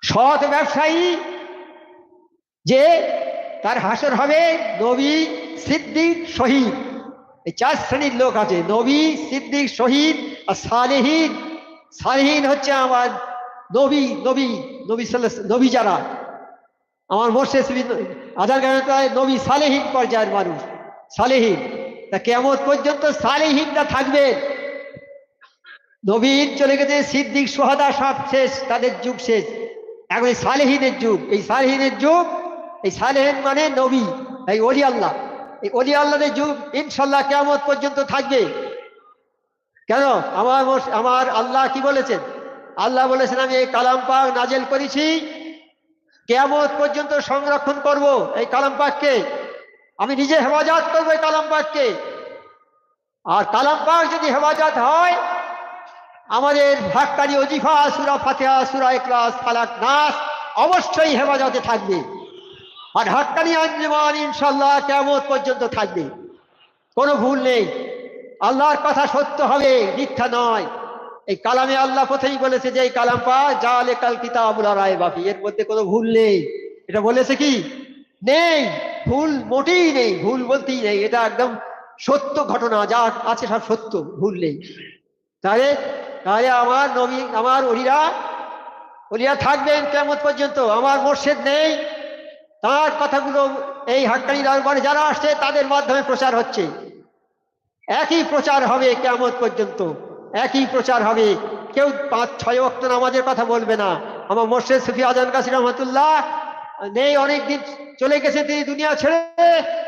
সৎ ব্যবসায়ী যে তার হাসর হবে নবী, সিদ্দিক, শহীদ। এই 4 শ্রেণীর লোক আছে: নবী, সিদ্দিক, শহীদ আর সালেহীন। সালেহীন হচ্ছে আমার নবী, নবী নবী নবী যারা আমার মোর্শেদ আধার কার্ড নবী সালেহীন পর্যায়ের মানুষ, সালেহীন। তা কিয়ামত পর্যন্ত সালেহীনরা থাকবে। নবীন চলে গেছে, সিদ্দিক, সুহাদা সব শেষ, তাদের যুগ শেষ। এখন এই সালেহীনের যুগ। এই সালেহীনের যুগ, এই সালেহীন মানে নবী, এই ওলি আল্লাহ। এই ওলি আল্লাহদের যুগ ইনশাল্লাহ কিয়ামত পর্যন্ত থাকবে। কেন? আমার আল্লাহ কি বলেছেন? আল্লাহ বলেছেন, আমি এই কালাম পাক নাজেল করেছি, কিয়ামত পর্যন্ত সংরক্ষণ করব এই কালাম পাককে। আমি নিজে হেফাজত করবো এই কালাম পাককে। আর কালাম পাক যদি হেফাজত হয়, আমাদের ভাক্কারি ওজিফা, সূরা ফাতিহা, সূরা ইখলাস, ফালাক, নাস অবশ্যই হেফাজতে থাকবে। আর হাক্কানি আঞ্জুমান ইনশাআল্লাহ কিয়ামত পর্যন্ত থাকবে, কোনো ভুল নেই। আল্লাহর কথা সত্য হবে, মিথ্যা নয়। এই কালামে আল্লাহ প্রথমেই বলেছে যে এই কালাম পাক জালিকাল কিতাবুল লা রাইবা ফীহি, এর মধ্যে কোনো ভুল নেই। এটা বলেছে কি? নেই, ভুল মোটেই নেই, ভুল বলতেই নেই। এটা একদম সত্য ঘটনা, যা আছে সব সত্য, ভুল নেই। তাহলে তাহলে আমার নবী, আমার ওলিরা থাকবেন কিয়ামত পর্যন্ত। আমার মোর্শেদ নেই, তার কথাগুলো এই হাক্কানি দরবারে যারা আসছে তাদের মাধ্যমে প্রচার হচ্ছে। একই প্রচার হবে কিয়ামত পর্যন্ত, একই প্রচার হবে। কেউ 5-6 ওয়াক্ত নামাজের কথা বলবে না। আমার মোর্শেদ সুফি আজান কাসি রহমতুল্লাহ নেই, অনেক দিন চলে গেছে তিনি দুনিয়া ছেড়ে।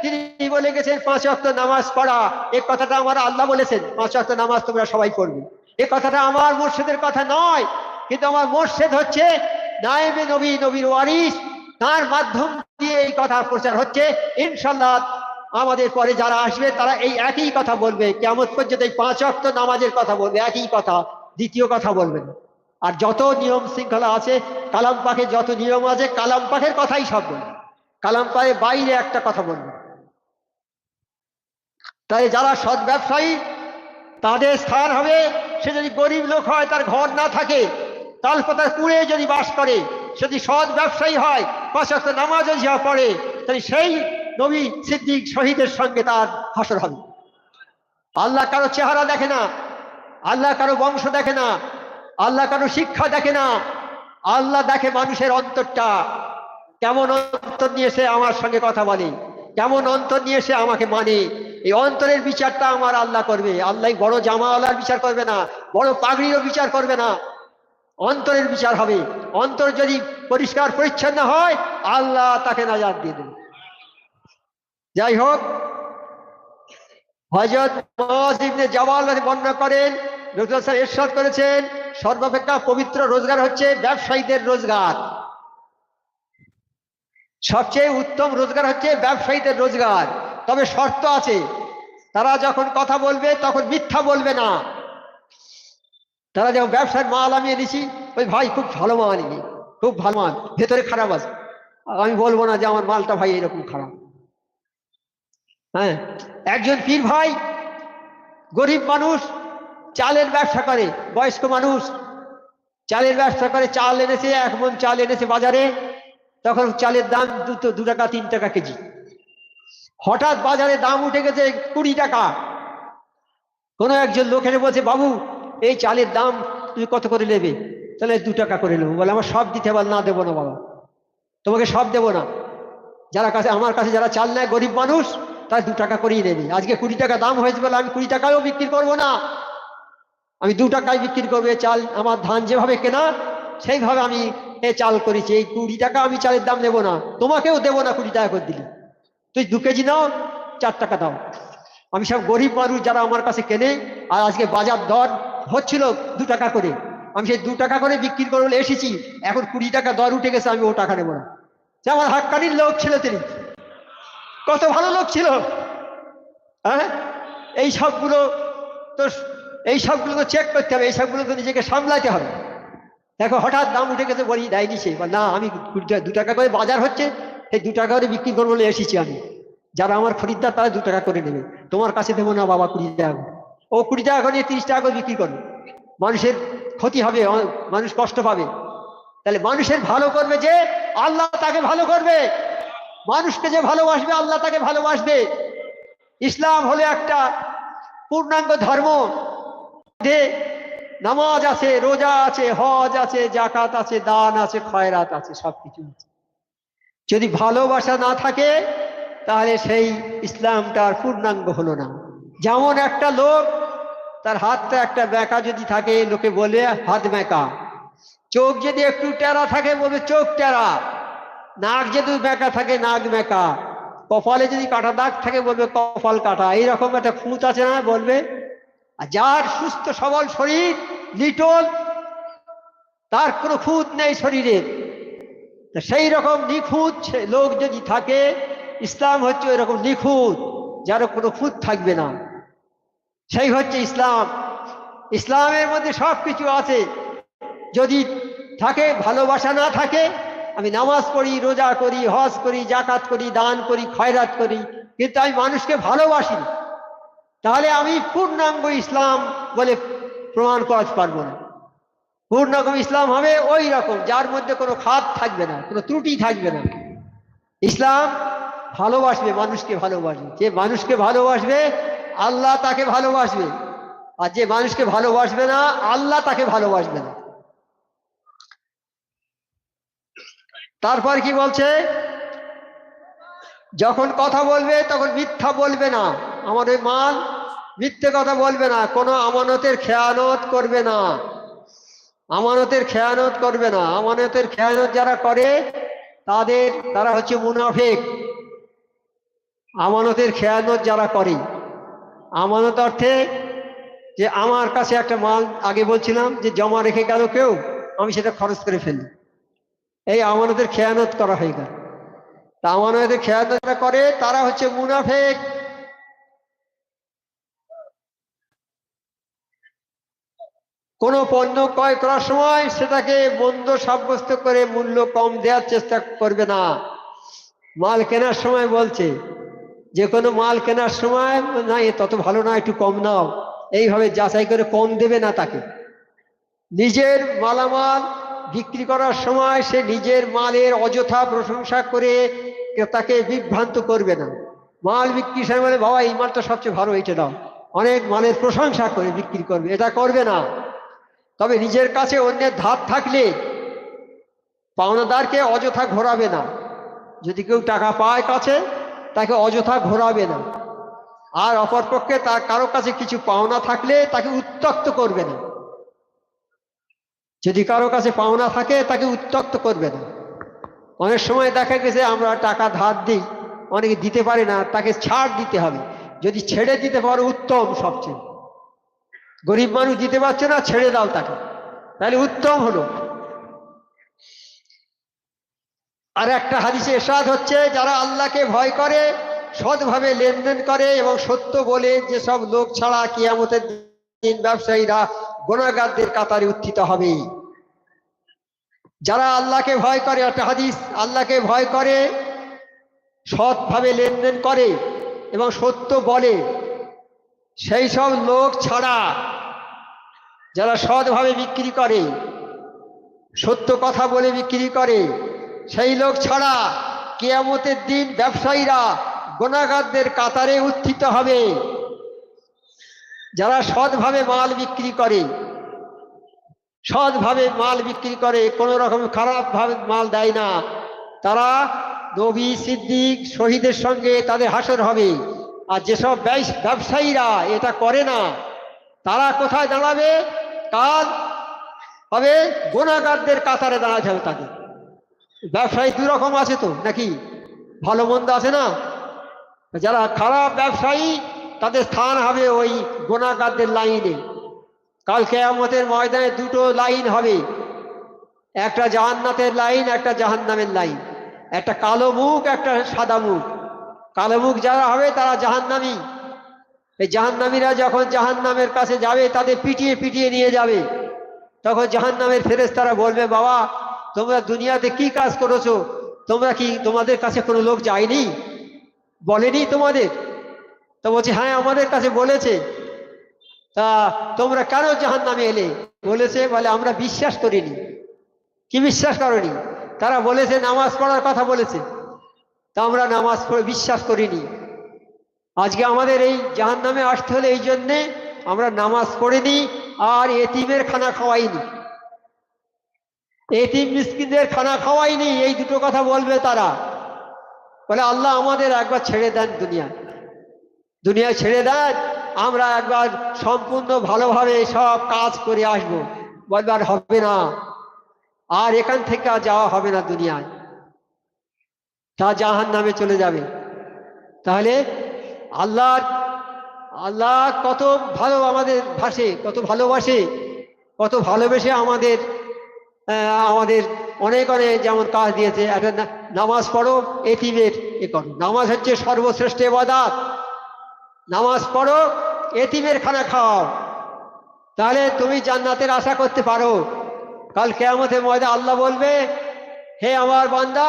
তিনি বলে গেছেন 5 ওয়াক্ত নামাজ পড়া। এই কথাটা আমার আল্লাহ বলেছেন, 5 ওয়াক্ত নামাজ তোমরা সবাই পড়বে। এই কথাটা আমার মোর্শেদের কথা নয়, কিন্তু আমার মোর্শেদ হচ্ছে নায়েবে নবী, নবীর ওয়ারিস। তার মাধ্যম দিয়ে এই কথা প্রচার হচ্ছে। ইনশাআল্লাহ আমাদের পরে যারা আসবে তারা এই একই কথা বলবে, কিয়ামত পর্যন্ত এই 5 ওয়াক্ত নামাজের কথা বলবে, একই কথা, দ্বিতীয় কথা বলবেন। আর যত নিয়ম শৃঙ্খলা আছে, কালাম পাকের যত নিয়ম আছে, কালাম পাকের কথাই সব বলবে, কালাম পাকের বাইরে একটা কথা বলবে। তাই যারা সৎ ব্যবসায়ী তাদের স্থান হবে, সে যদি গরিব লোক হয়, তার ঘর না থাকে, তালপাতার কুড়ে যদি বাস করে, যদি সৎ ব্যবসায়ী হয়, 5 ওয়াক্ত নামাজও যা পড়ে, তাহলে সেই নবী, সিদ্দিক, শহীদের সঙ্গে তার হাসর হবে। আল্লাহ কারো চেহারা দেখে না, আল্লাহ কারো বংশ দেখে না, আল্লাহ কারো শিক্ষা দেখে না। আল্লাহ দেখে মানুষের অন্তরটা, কেমন অন্তর নিয়ে সে আমার সঙ্গে কথা বলে, কেমন অন্তর নিয়ে সে আমাকে মানে। এই অন্তরের বিচারটা আমার আল্লাহ করবে। আল্লাহ বড় জামাওয়ালার বিচার করবে না, বড় পাগড়িরও বিচার করবে না, অন্তরের বিচার হবে। অন্তর যদি পরিষ্কার পরিচ্ছন্ন হয়, আল্লাহ তাকে নাজাত দিয়ে দেবে। যাই হোক, হযরত মুআয ইবনে জাবাল বর্ণনা করেন, রাসূলুল্লাহ সাল্লাল্লাহু আলাইহি ওয়াসাল্লাম ইরশাদ করেছেন, সর্বাপেক্ষা পবিত্র রোজগার হচ্ছে ব্যবসায়ীদের রোজগার। সবচেয়ে উত্তম রোজগার হচ্ছে ব্যবসায়ীদের রোজগার। তবে শর্ত আছে, তারা যখন কথা বলবে তখন মিথ্যা বলবে না। তারা যেমন ব্যবসার মাল আমি এনেছি, ওই ভাই খুব ভালো মাল আনি, খুব ভালো মাল, ভেতরে খারাপ আছে, আমি বলবো না যে আমার মালটা ভাই এরকম খারাপ। হ্যাঁ, একজন পীর ভাই গরিব মানুষ, চালের ব্যবসা করে, বয়স্ক মানুষ চালের ব্যবসা করে, চাল এনেছে, 1 মণ চাল এনেছে বাজারে। তখন চালের দাম 2 টাকা 3 টাকা কেজি। হঠাৎ বাজারে দাম উঠে গেছে 20 টাকা। কোনো একজন লোকের বলছে, বাবু এই চালের দাম তুমি কত করে নেবে? তাহলে 2 টাকা করে নেবো। বলে, আমার সব দিতে হবে। না, দেবো না বাবা, তোমাকে সব দেবো না। যারা কাছে আমার কাছে যারা চাল নেয় গরিব মানুষ, তারা 2 টাকা করেই নেবে। আজকে 20 টাকা দাম হয়েছে বলে আমি 20 টাকায়ও বিক্রি করবো না, আমি 2 টাকায় বিক্রি করবো। চাল আমার ধান যেভাবে কেনা সেইভাবে আমি চাল করেছি। এই 20 টাকা আমি চালের দাম নেবো না, তোমাকেও দেবো না 20 টাকা করে দিলি। তুই 2 কেজি নাও, 4 টাকা দাও। আমি সব গরিব মানুষ যারা আমার কাছে কেনে, আর আজকে বাজার দর হচ্ছিল 2 টাকা করে, আমি সেই 2 টাকা করে বিক্রি করে বলে এসেছি। এখন 20 টাকা দর উঠে গেছে, আমি ও টাকা নেবো না। সে আমার হাক্কানির লোক ছিল, তিনি কত ভালো লোক ছিল। হ্যাঁ, এই সবগুলো তো চেক করতে হবে, এই সবগুলো তো নিজেকে সামলাতে হবে। দেখো হঠাৎ দাম উঠে গেছে, বলি দেয়নি সে, না আমি 2 টাকা করে বাজার হচ্ছে, সেই 2 টাকা করে বিক্রি করবো বলে এসেছি আমি। যারা আমার খরিদ্দার তারা 2 টাকা করে নেবে, তোমার কাছে দেবো না বাবা 20 টাকা। ও 20 টাকা করে 30 টাকা করে বিক্রি করবে, মানুষের ক্ষতি হবে, মানুষ কষ্ট পাবে। তাহলে মানুষের ভালো করবে যে, আল্লাহ তাকে ভালো করবে। মানুষকে যে ভালোবাসবে আল্লাহ তাকে ভালোবাসবে। ইসলাম হলো একটা পূর্ণাঙ্গ ধর্ম, যে নামাজ আছে, রোজা আছে, হজ আছে, জাকাত আছে, দান আছে, খয়রাত আছে, সবকিছু আছে। যদি ভালোবাসা না থাকে তাহলে সেই ইসলামটার পূর্ণাঙ্গ হলো না। যেমন একটা লোক, তার হাতটা একটা বেঁকা যদি থাকে, লোকে বলে হাত বেঁকা। চোখ যদি একটু টেরা থাকে বলবে চোখ টেরা। নাক যদি বেঁকা থাকে নাক বেঁকা। কপালে যদি কাটা দাগ থাকে বলবে কপাল কাটা। এইরকম একটা খুঁত আছে না বলবে। আর যার সুস্থ সবল শরীর, লিটল, তার কোনো খুঁত নেই শরীরের, সেই রকম নিখুঁত লোক যদি থাকে, ইসলাম হচ্ছে ওই রকম নিখুঁত, যার কোনো খুঁত থাকবে না, সেই হচ্ছে ইসলাম। ইসলামের মধ্যে সব কিছু আছে। যদি থাকে, ভালোবাসা না থাকে, আমি নামাজ পড়ি, রোজা করি, হজ করি, জাকাত করি, দান করি, খয়রাত করি, কিন্তু আমি মানুষকে ভালোবাসি, তাহলে আমি পূর্ণাঙ্গ ইসলাম বলে প্রমাণ করতে পারবো না। পূর্ণাঙ্গ ইসলাম হবে ওই রকম, যার মধ্যে কোনো খাত থাকবে না, কোনো ত্রুটি থাকবে না। ইসলাম ভালোবাসবে, মানুষকে ভালোবাসবে। যে মানুষকে ভালোবাসবে আল্লাহ তাকে ভালোবাসবে, আর যে মানুষকে ভালোবাসবে না আল্লাহ তাকে ভালোবাসবে না। তারপর কি বলছে, যখন কথা বলবে তখন মিথ্যা বলবে না। আমার ওই মাল, মিথ্যে কথা বলবে না, কোনো আমানতের খেয়ানত করবে না, আমানতের খেয়ানত করবে না। আমানতের খেয়ানত যারা করে তারা হচ্ছে মুনাফিক। আমানতের খেয়ানত যারা করে, আমানত অর্থে যে আমার কাছে একটা মাল আগে বলছিলাম যে জমা রেখে গেল কেউ, আমি সেটা খরচ করে ফেলি, এই আমানতের খেয়ানত করা হয়ে গেল। তা আমানতের খেয়ানত যারা করে তারা হচ্ছে মুনাফিক। কোনো পণ্য ক্রয় করার সময় সেটাকে মন্দ সাব্যস্ত করে মূল্য কম দেওয়ার চেষ্টা করবে না। মাল কেনার সময় বলছে, যে কোনো মাল কেনার সময়, না এ তত ভালো না, একটু কম নাও, এইভাবে যাচাই করে কম দেবে না তাকে। নিজের মালামাল বিক্রি করার সময় সে নিজের মালের অযথা প্রশংসা করে তাকে বিভ্রান্ত করবে না। মাল বিক্রি সময় বলে বাবা এই মালটা সবচেয়ে ভালো, এইটা দাও, অনেক মালের প্রশংসা করে বিক্রি করবে, এটা করবে না। তবে নিজের কাছে অন্যের ধার থাকলে পাওনাদারকে অযথা ঘোরাবে না। যদি কেউ টাকা পায় কাছে, তাকে অযথা ঘোরাবে না। আর অপরপক্ষে তার কারো কাছে কিছু পাওনা থাকলে তাকে উত্ত্যক্ত করবে না। যদি কারো কাছে পাওনা থাকে তাকে উত্ত্যক্ত করবে না। অনেক সময় দেখা গেছে আমরা টাকা ধার দিই, অনেকে দিতে পারে না, তাকে ছাড় দিতে হবে। যদি ছেড়ে দিতে পারো উত্তম, সবচেয়ে। গরিব মানুষ দিতে পারছে না, ছেড়ে দাও তাকে, তাহলে উত্তম হলো। আর একটা হাদিসে ইরশাদ হচ্ছে, যারা আল্লাহকে ভয় করে, সৎভাবে লেনদেন করে এবং সত্য বলে, যেসব লোক ছাড়া কিয়ামতের দিন ব্যবসায়ীরা গুনাহগারদের কাতারে উত্থিত হবে। যারা আল্লাহকে ভয় করে, একটা হাদিস, আল্লাহকে ভয় করে, সৎভাবে লেনদেন করে এবং সত্য বলে, সেই সব লোক ছাড়া, যারা সৎভাবে বিক্রি করে, সত্য কথা বলে বিক্রি করে, সেই লোক ছাড়া কিয়ামতের দিন ব্যবসায়ীরা গুনাহগারদের কাতারে উত্থিত হবে। যারা সৎভাবে মাল বিক্রি করে, সৎভাবে মাল বিক্রি করে, কোনো রকম খারাপ ভাবে মাল দেয় না, তারা নবী সিদ্দিক শহীদের সঙ্গে তাদের হাসর হবে। আর যেসব ব্যবসায়ীরা এটা করে না তারা কোথায় দাঁড়াবে? কাল হবে গুনাহগারদের কাতারে দাঁড়াতে হবে তাদের। ব্যবসায়ী দুই রকম আছে তো নাকি, ভালো মন্দ আছে না? যারা খারাপ ব্যবসায়ী তাদের স্থান হবে ওই গুনাহগারদের লাইনে। কাল কিয়ামতের ময়দানে দুটো লাইন হবে, একটা জান্নাতের লাইন, একটা জাহান্নামের লাইন। একটা কালো মুখ, একটা সাদা মুখ। কালো মুখ যারা হবে তারা জাহান্নামী। এই জাহান্নামীরা যখন জাহান্নামের কাছে যাবে তাদের পিটিয়ে পিটিয়ে নিয়ে যাবে, তখন জাহান্নামের ফেরেশতারা বলবে, বাবা তোমরা দুনিয়াতে কি কাজ করেছো? তোমরা কি, তোমাদের কাছে কোনো লোক যায়নি, বলেনি তোমাদের? তো বলছে হ্যাঁ আমাদের কাছে বলেছে। তা তোমরা কেন জাহান্নামে এলে? বলেছে, বলে আমরা বিশ্বাস করিনি। কি বিশ্বাস করনি? তারা বলেছে নামাজ পড়ার কথা বলেছে, তা আমরা নামাজ পড়ে বিশ্বাস করিনি। আজকে আমাদের এই জাহান্নামে আসতে হলে এই জন্যে আমরা নামাজ পড়িনি আর এতিমের খানা খাওয়াইনি, এতিম মিসকিনদের খানা খাওয়াইনি। এই দুটো কথা বলবে তারা। বলে আল্লাহ আমাদের একবার ছেড়ে দেন, দুনিয়ায় ছেড়ে দেন, আমরা একবার সম্পূর্ণ ভালোভাবে সব কাজ করে আসবো। বলবে আর হবে না, আর এখান থেকে আর যাওয়া হবে না দুনিয়ায়, তা জাহান্নামে চলে যাবে। তাহলে আল্লাহ কত ভালো আমাদের কত ভালোবাসে, কত ভালোবেসে আমাদের অনেক অনেক যেমন কাজ দিয়েছে। একটা নামাজ পড়ো, এতিমের এ করো। নামাজ হচ্ছে সর্বশ্রেষ্ঠ ইবাদত। নামাজ পড়ো, এতিমের খানা খাও, তাহলে তুমি জান্নাতের আশা করতে পারো। কাল কিয়ামতের ময়দানে আল্লাহ বলবে, হে আমার বান্দা,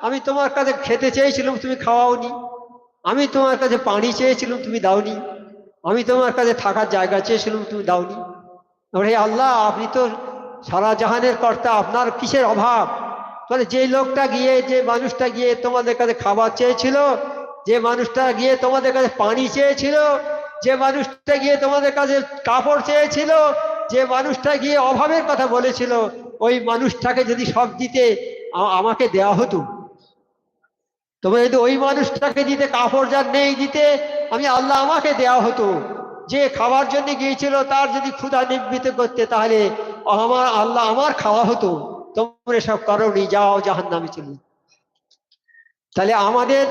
আমি তোমার কাছে খেতে চেয়েছিলাম তুমি খাওয়াওনি, আমি তোমার কাছে পানি চেয়েছিলাম তুমি দাওনি, আমি তোমার কাছে থাকার জায়গা চেয়েছিলাম তুমি দাওনি। হে আল্লাহ, আপনি তো সারা জাহানের কর্তা, আপনার কিসের অভাব? তাহলে যে লোকটা গিয়ে, যে মানুষটা গিয়ে তোমাদের কাছে খাবার চেয়েছিল, যে মানুষটা গিয়ে তোমাদের কাছে পানি চেয়েছিল, যে মানুষটা গিয়ে তোমাদের কাছে কাপড় চেয়েছিল, যে মানুষটা গিয়ে অভাবের কথা বলেছিল, ওই মানুষটাকে যদি সব দিতে আমাকে দেওয়া হতো, তোমরা যদি ওই মানুষটাকে দিতে, কাপড় যার নেই দিতে, আমি আল্লাহ আমাকে দেওয়া হতো। যে খাবার জন্য গিয়েছিল তার যদি ক্ষুধা নিবৃত করতে, তাহলে আমার আল্লাহ আমার খাওয়া হতো। তোমরা সব করোনি, যাও জাহান্নামে চলে। তাহলে আমাদের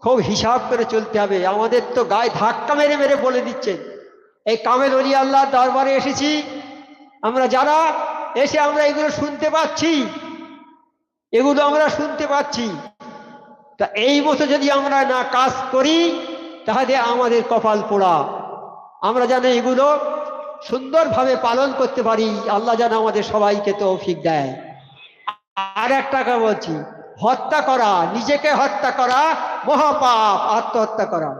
খুব হিসাব করে চলতে হবে। আমাদের তো গায়ে ধাক্কা মেরে মেরে বলে দিচ্ছেন, এই কামেল ওলি আল্লাহর দরবারে এসেছি আমরা, যারা এসে আমরা এগুলো শুনতে পাচ্ছি, তা এই মতো যদি আমরা না কাজ করি তাহলে আমাদের কপাল পোড়া। আমরা যেন এগুলো সুন্দরভাবে পালন করতে পারি, আল্লাহ যেন আমাদের সবাইকে তৌফিক দেয়। আর একটা কথা বলছি, হত্যা করা, নিজেকে হত্যা করা মহাপাপ। আত্মহত্যা করা,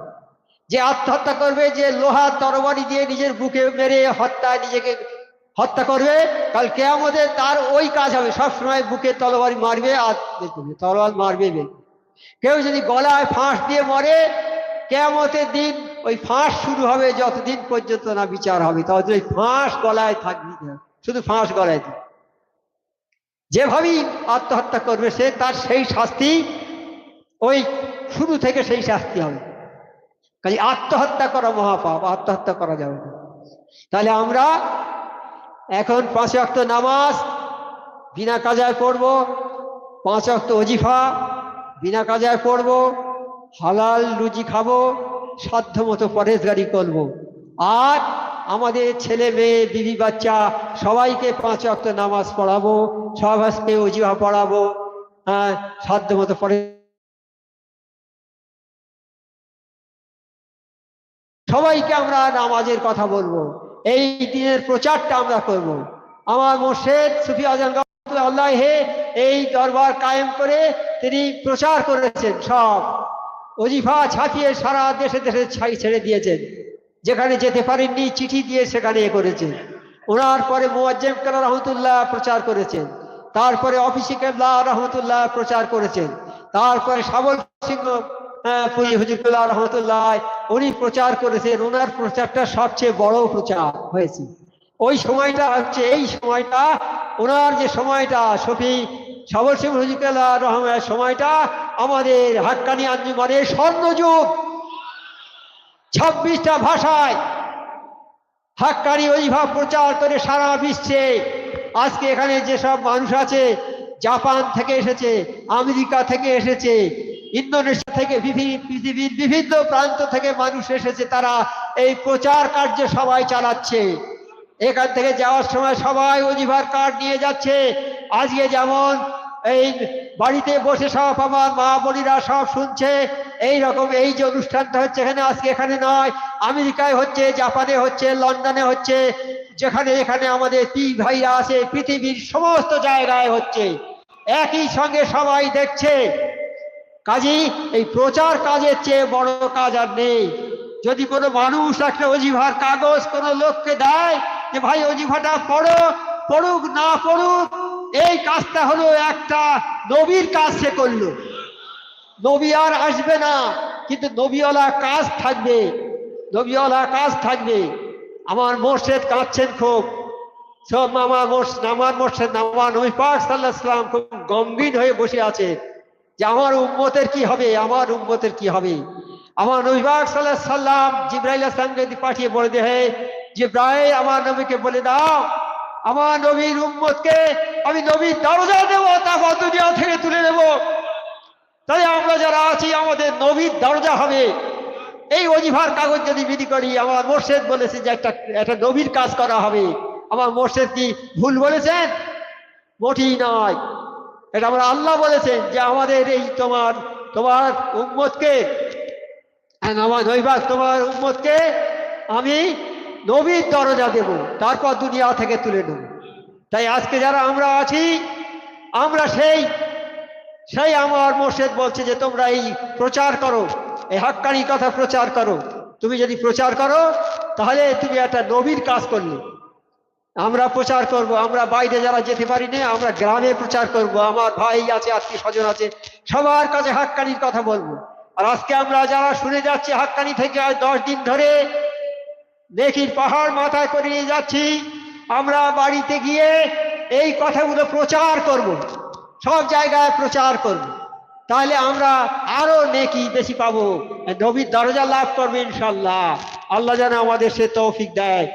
যে আত্মহত্যা করবে, যে লোহার তরবারি দিয়ে নিজের বুকে মেরে নিজেকে হত্যা করবে, কাল কিয়ামতে তার ওই কাজ হবে। সবসময় বুকে তরবারি মারবে আর তরোয়াল মারবে। কেউ যদি গলায় ফাঁস দিয়ে মরে, কিয়ামতের দিন ওই ফাঁস শুরু হবে, যতদিন পর্যন্ত না বিচার হবে ততদিন ওই ফাঁস গলায় থাকবে, শুধু ফাঁস গলায় থাকবে। যেভাবেই আত্মহত্যা করবে সে, তার সেই শাস্তি ওই শুরু থেকে সেই শাস্তি হবে। কাজে আত্মহত্যা করা মহাপাপ, আত্মহত্যা করা যাবে না। তাহলে আমরা এখন 5 ওয়াক্ত নামাজ বিনা কাজায় পড়বো, 5 ওয়াক্ত ওজিফা বিনা কাজায় পড়বো, হালাল রুজি খাবো, সাধ্য মতো পরেজগারি করবো। আর আমাদের ছেলে মেয়ে, বিবি বাচ্চা সবাইকে 5 ওয়াক্ত নামাজ পড়াবো, সবাইকে ওজিফা পড়াবো, সাধ্য মতো পরে সবাইকে আমরা নামাজের কথা বলবো। এই দিনের প্রচারটা আমরা করব। আমার মুর্শিদ সুফি আজম আল্লাহ এই দরবার কায়েম করে তিনি প্রচার করেছেন, সব ওজিফা ছাপিয়ে সারা দেশে দেশে ছেড়ে দিয়েছেন। যেখানে যেতে পারেননি চিঠি দিয়ে সেখানে করেছেন। ওনার পরে মুয়াজ্জেম কেবলা রহমতুল্লাহ প্রচার করেছেন, তারপরে অফিসি কেবলা রহমতুল্লাহ প্রচার করেছেন, তারপরে সাবল সিংহ হুজুর কেবলা রহমতুল্লাহ উনি প্রচার করেছেন। ওনার প্রচারটা সবচেয়ে বড় প্রচার হয়েছে। ওই সময়টা হচ্ছে এই সময়টা, ওনার যে সময়টা শফি সবল সিং হুজুরুল্লাহ রহমানের সময়টা আমাদের হাক্কানি আঞ্জুমানের স্বর্ণযুগ। 26টা ভাষায় হাক্কানি ওজিফা প্রচার করে সারা বিশ্বে। আজকে এখানে যেসব মানুষ আছে, জাপান থেকে এসেছে, আমেরিকা থেকে এসেছে, ইন্দোনেশিয়া থেকে, পৃথিবীর বিভিন্ন প্রান্ত থেকে মানুষ এসেছে, তারা এই প্রচার কার্য সবাই চালাচ্ছে। এখান থেকে যাওয়ার সময় সবাই ওজিফার কার্ড নিয়ে যাচ্ছে। আজকে যেমন এই বাড়িতে বসে সব আমার মা বোনেরা সব শুনছে, এই রকম এই যে অনুষ্ঠানটা হচ্ছে এখানে, আজকে এখানে নয়, আমেরিকায় হচ্ছে, জাপানে হচ্ছে, লন্ডনে হচ্ছে, যেখানে এখানে আমাদের পীর ভাইরা আছে, পৃথিবীর সমস্ত জায়গায় হচ্ছে, একই সঙ্গে সবাই দেখছে। কাজী এই প্রচার কাজের চেয়ে বড় কাজ আর নেই। যদি কোনো মানুষ একটা ওজিফার কাগজ কোনো লোককে দেয় যে ভাই ওজিফাটা পড়ো, পড়ুক না পড়ুক, এই কাজটা হলো একটা নবীর কাজ সে করলো। নবী আর আসবে না, কিন্তু নবীওয়ালা কাজ থাকবে, নবীওয়ালা কাজ থাকবে। আমার মোর্শেদ কাঁদছেন খুব, সব আমার মোর্শেদ আমার নবী পাক সাল্লাল্লাহু আলাইহি ওয়াসাল্লাম খুব গম্ভীর হয়ে বসে আছে যে আমার উম্মতের কি হবে, আমার উম্মতের কি হবে। আমার নবী পাক সাল্লাল্লাহু আলাইহি ওয়াসাল্লাম জিবরাইল আসলামকে পাঠিয়ে বলে দে, হে জিবরাইল আমার নবীকে বলে দাও আমার নবীর উম্মতকে আমি নবীর দরজা দেবো, তারপর দুনিয়া থেকে তুলে নেব। তাহলে আমরা যারা আছি আমাদের নবীর দরজা হবে। এই ওজিফার কাগজ যদি বিলি করি, আমার মোর্শেদ বলেছে যে একটা নবীর কাজ করা হবে। আমার মোর্শেদ কি ভুল বলেছেন? মোটেই নয়, এটা আমার আল্লাহ বলেছেন যে আমাদের এই তোমার উম্মতকে, আমার নৈবাক তোমার উম্মতকে আমি নবীর দরজা দেব, তারপর দুনিয়া থেকে তুলে নেব। তাই আজকে যারা আমরা আছি, আমরা সেই আমার মোর্শেদ বলছে যে তোমরা এই প্রচার করো, এই হাক্কানি কথা প্রচার করো। তুমি যদি প্রচার করো তাহলে তুমি একটা নবীর কাজ করলে। আমরা প্রচার করব, আমরা বাইরে যারা যেতে পারি না, আমরা গ্রামে প্রচার করব। আমার ভাই আছে, আত্মীয় স্বজন আছে, সবার কাছে হাক্কানির কথা বলবো। আর আজকে আমরা যারা শুনে যাচ্ছি হাক্কানি থেকে, আজ 10 দিন ধরে নেকির পাহাড় মাথায় করে নিয়ে যাচ্ছি, আমরা বাড়িতে গিয়ে এই কথাগুলো প্রচার করব, সব জায়গায় প্রচার করব। তাহলে আমরা আরো নেকি বেশি পাবো, নবীর দরজা লাভ করবো ইনশাল্লাহ। আল্লাহ যেন আমাদের সে তৌফিক দেয়।